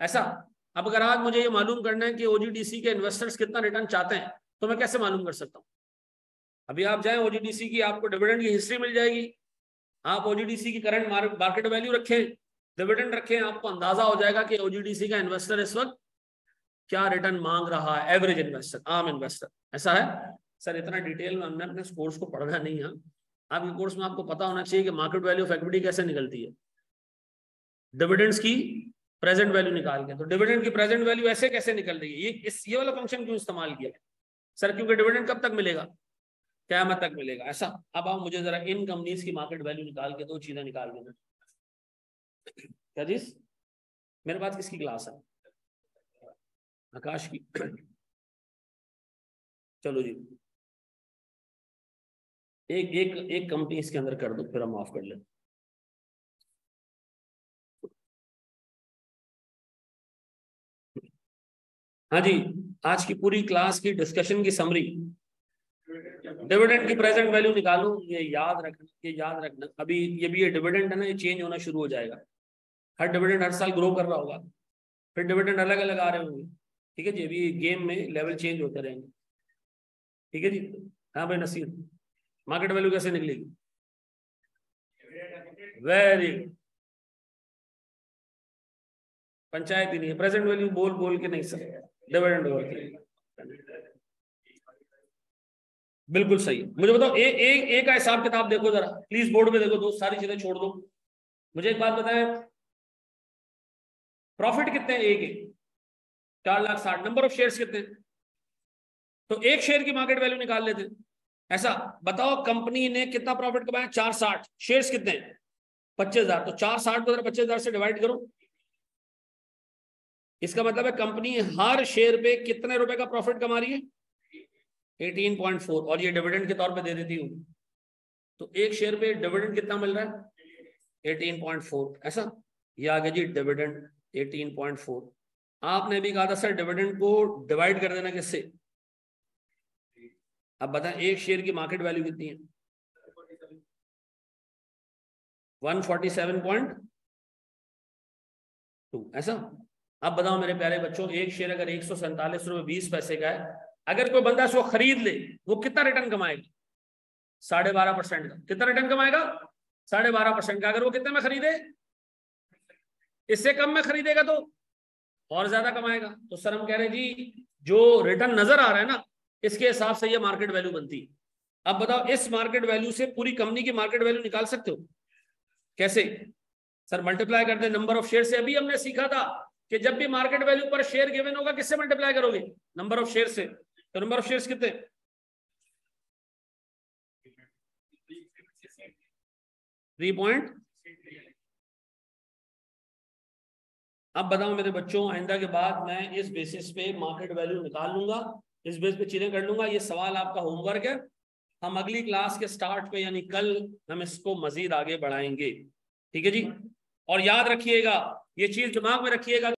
ऐसा? अब अगर आज मुझे ये मालूम करना है कि ओजीडीसी के इन्वेस्टर्स कितना रिटर्न चाहते हैं तो मैं कैसे मालूम कर सकता हूँ? अभी आप जाएं ओजीडीसी की, आपको डिविडेंड की हिस्ट्री मिल जाएगी। आप ओजीडीसी की करंट मार्केट वैल्यू रखें, डिविडेंड रखें, आपको अंदाजा हो जाएगा कि ओजीडीसी का इन्वेस्टर इस वक्त क्या रिटर्न मांग रहा है, एवरेज इन्वेस्टर, आम इन्वेस्टर। ऐसा है सर? इतना डिटेल में हमने अपने कोर्स को पढ़ना नहीं है। आपके कोर्स में आपको पता होना चाहिए कि मार्केट वैल्यू ऑफ इक्विटी कैसे निकलती है, डिविडेंड्स की प्रेजेंट वैल्यू निकाल के। तो डिविडेंड की प्रेजेंट वैल्यू ऐसे कैसे निकल रही है? ये वाला फंक्शन क्यों इस्तेमाल किया सर? क्योंकि डिविडेंड कब तक मिलेगा? क़यामत तक मिलेगा। ऐसा? अब आप मुझे जरा इन कंपनीज की मार्केट वैल्यू निकाल के दो चीजें निकाल देना। क्या चीज? मेरे पास किसकी क्लास है? आकाश की। चलो जी, एक कंपनी इसके अंदर कर दो, फिर हम ऑफ कर लें। हाँ जी, आज की पूरी क्लास की डिस्कशन की समरी, डिविडेंड की प्रेजेंट वैल्यू निकालो। ये याद रखना अभी ये भी, ये डिविडेंड है ना, ये चेंज होना शुरू हो जाएगा। हर डिविडेंड हर साल ग्रो कर रहा होगा, फिर डिविडेंड अलग अलग आ रहे होंगे। ठीक है जी, अभी गेम में लेवल चेंज होते रहेंगे। ठीक है जी। हाँ भाई नसीर, मार्केट वैल्यू कैसे निकलेगी? वेरी पंचायत ही नहीं है, प्रेजेंट वैल्यू बोल बोल के नहीं सर, डिविडेंड ओवर के। बिल्कुल सही है। मुझे बताओ एक का हिसाब किताब देखो जरा प्लीज, बोर्ड पे देखो दोस्त, सारी चीजें छोड़ दो। मुझे एक बात बताएं, प्रॉफिट कितने हैं ए के? 4,60,000। नंबर ऑफ शेयर्स कितने? तो एक शेयर की मार्केट वैल्यू निकाल लेते हैं। ऐसा बताओ कंपनी ने कितना प्रॉफिट कमाया? 460। शेयर्स कितने हैं? 25,000। तो 460 को 25,000 से डिवाइड करो। इसका मतलब है कंपनी हर शेयर पे कितने रुपए का प्रॉफिट कमा रही है? 18.4, और ये डिविडेंड के तौर पे दे देती हूँ। तो एक शेयर पे डिविडेंड कितना मिल रहा है? 18.4। ऐसा? ये आ गया जी डिविडेंड 18.4। आपने भी कहा था सर डिविडेंड को डिवाइड कर देना किससे? अब बताएं एक शेयर की मार्केट वैल्यू कितनी है? 147.2। ऐसा? अब बताओ मेरे प्यारे बच्चों, एक शेयर अगर 147 रुपए 20 पैसे का है, अगर कोई बंदा इसको खरीद ले, वो कितना रिटर्न कमाएगा? 12.5% का। कितना रिटर्न कमाएगा? 12.5% का। अगर वो कितने में खरीदे? इससे कम में खरीदेगा तो और ज्यादा कमाएगा। तो सर हम कह रहे हैं जी जो रिटर्न नजर आ रहा है ना, इसके हिसाब से ये मार्केट वैल्यू बनती है। अब बताओ इस मार्केट वैल्यू से पूरी कंपनी की मार्केट वैल्यू निकाल सकते हो? कैसे सर? मल्टीप्लाई करते नंबर ऑफ शेयर से। अभी हमने सीखा था कि जब भी market value per share given होगा, किससे मल्टीप्लाई करोगे? नंबर ऑफ शेयर से। तो नंबर ऑफ शेयर्स कितने? 3. अब बताओ मेरे बच्चों, आइंदा के बाद मैं इस बेसिस पे मार्केट वैल्यू निकाल लूंगा, इस बेस पे चीजें कर लूंगा। ये सवाल आपका होमवर्क है, हम अगली क्लास के स्टार्ट पे यानी कल हम इसको मजीद आगे बढ़ाएंगे। ठीक है जी। और याद रखिएगा, ये चीज दिमाग में रखिएगा।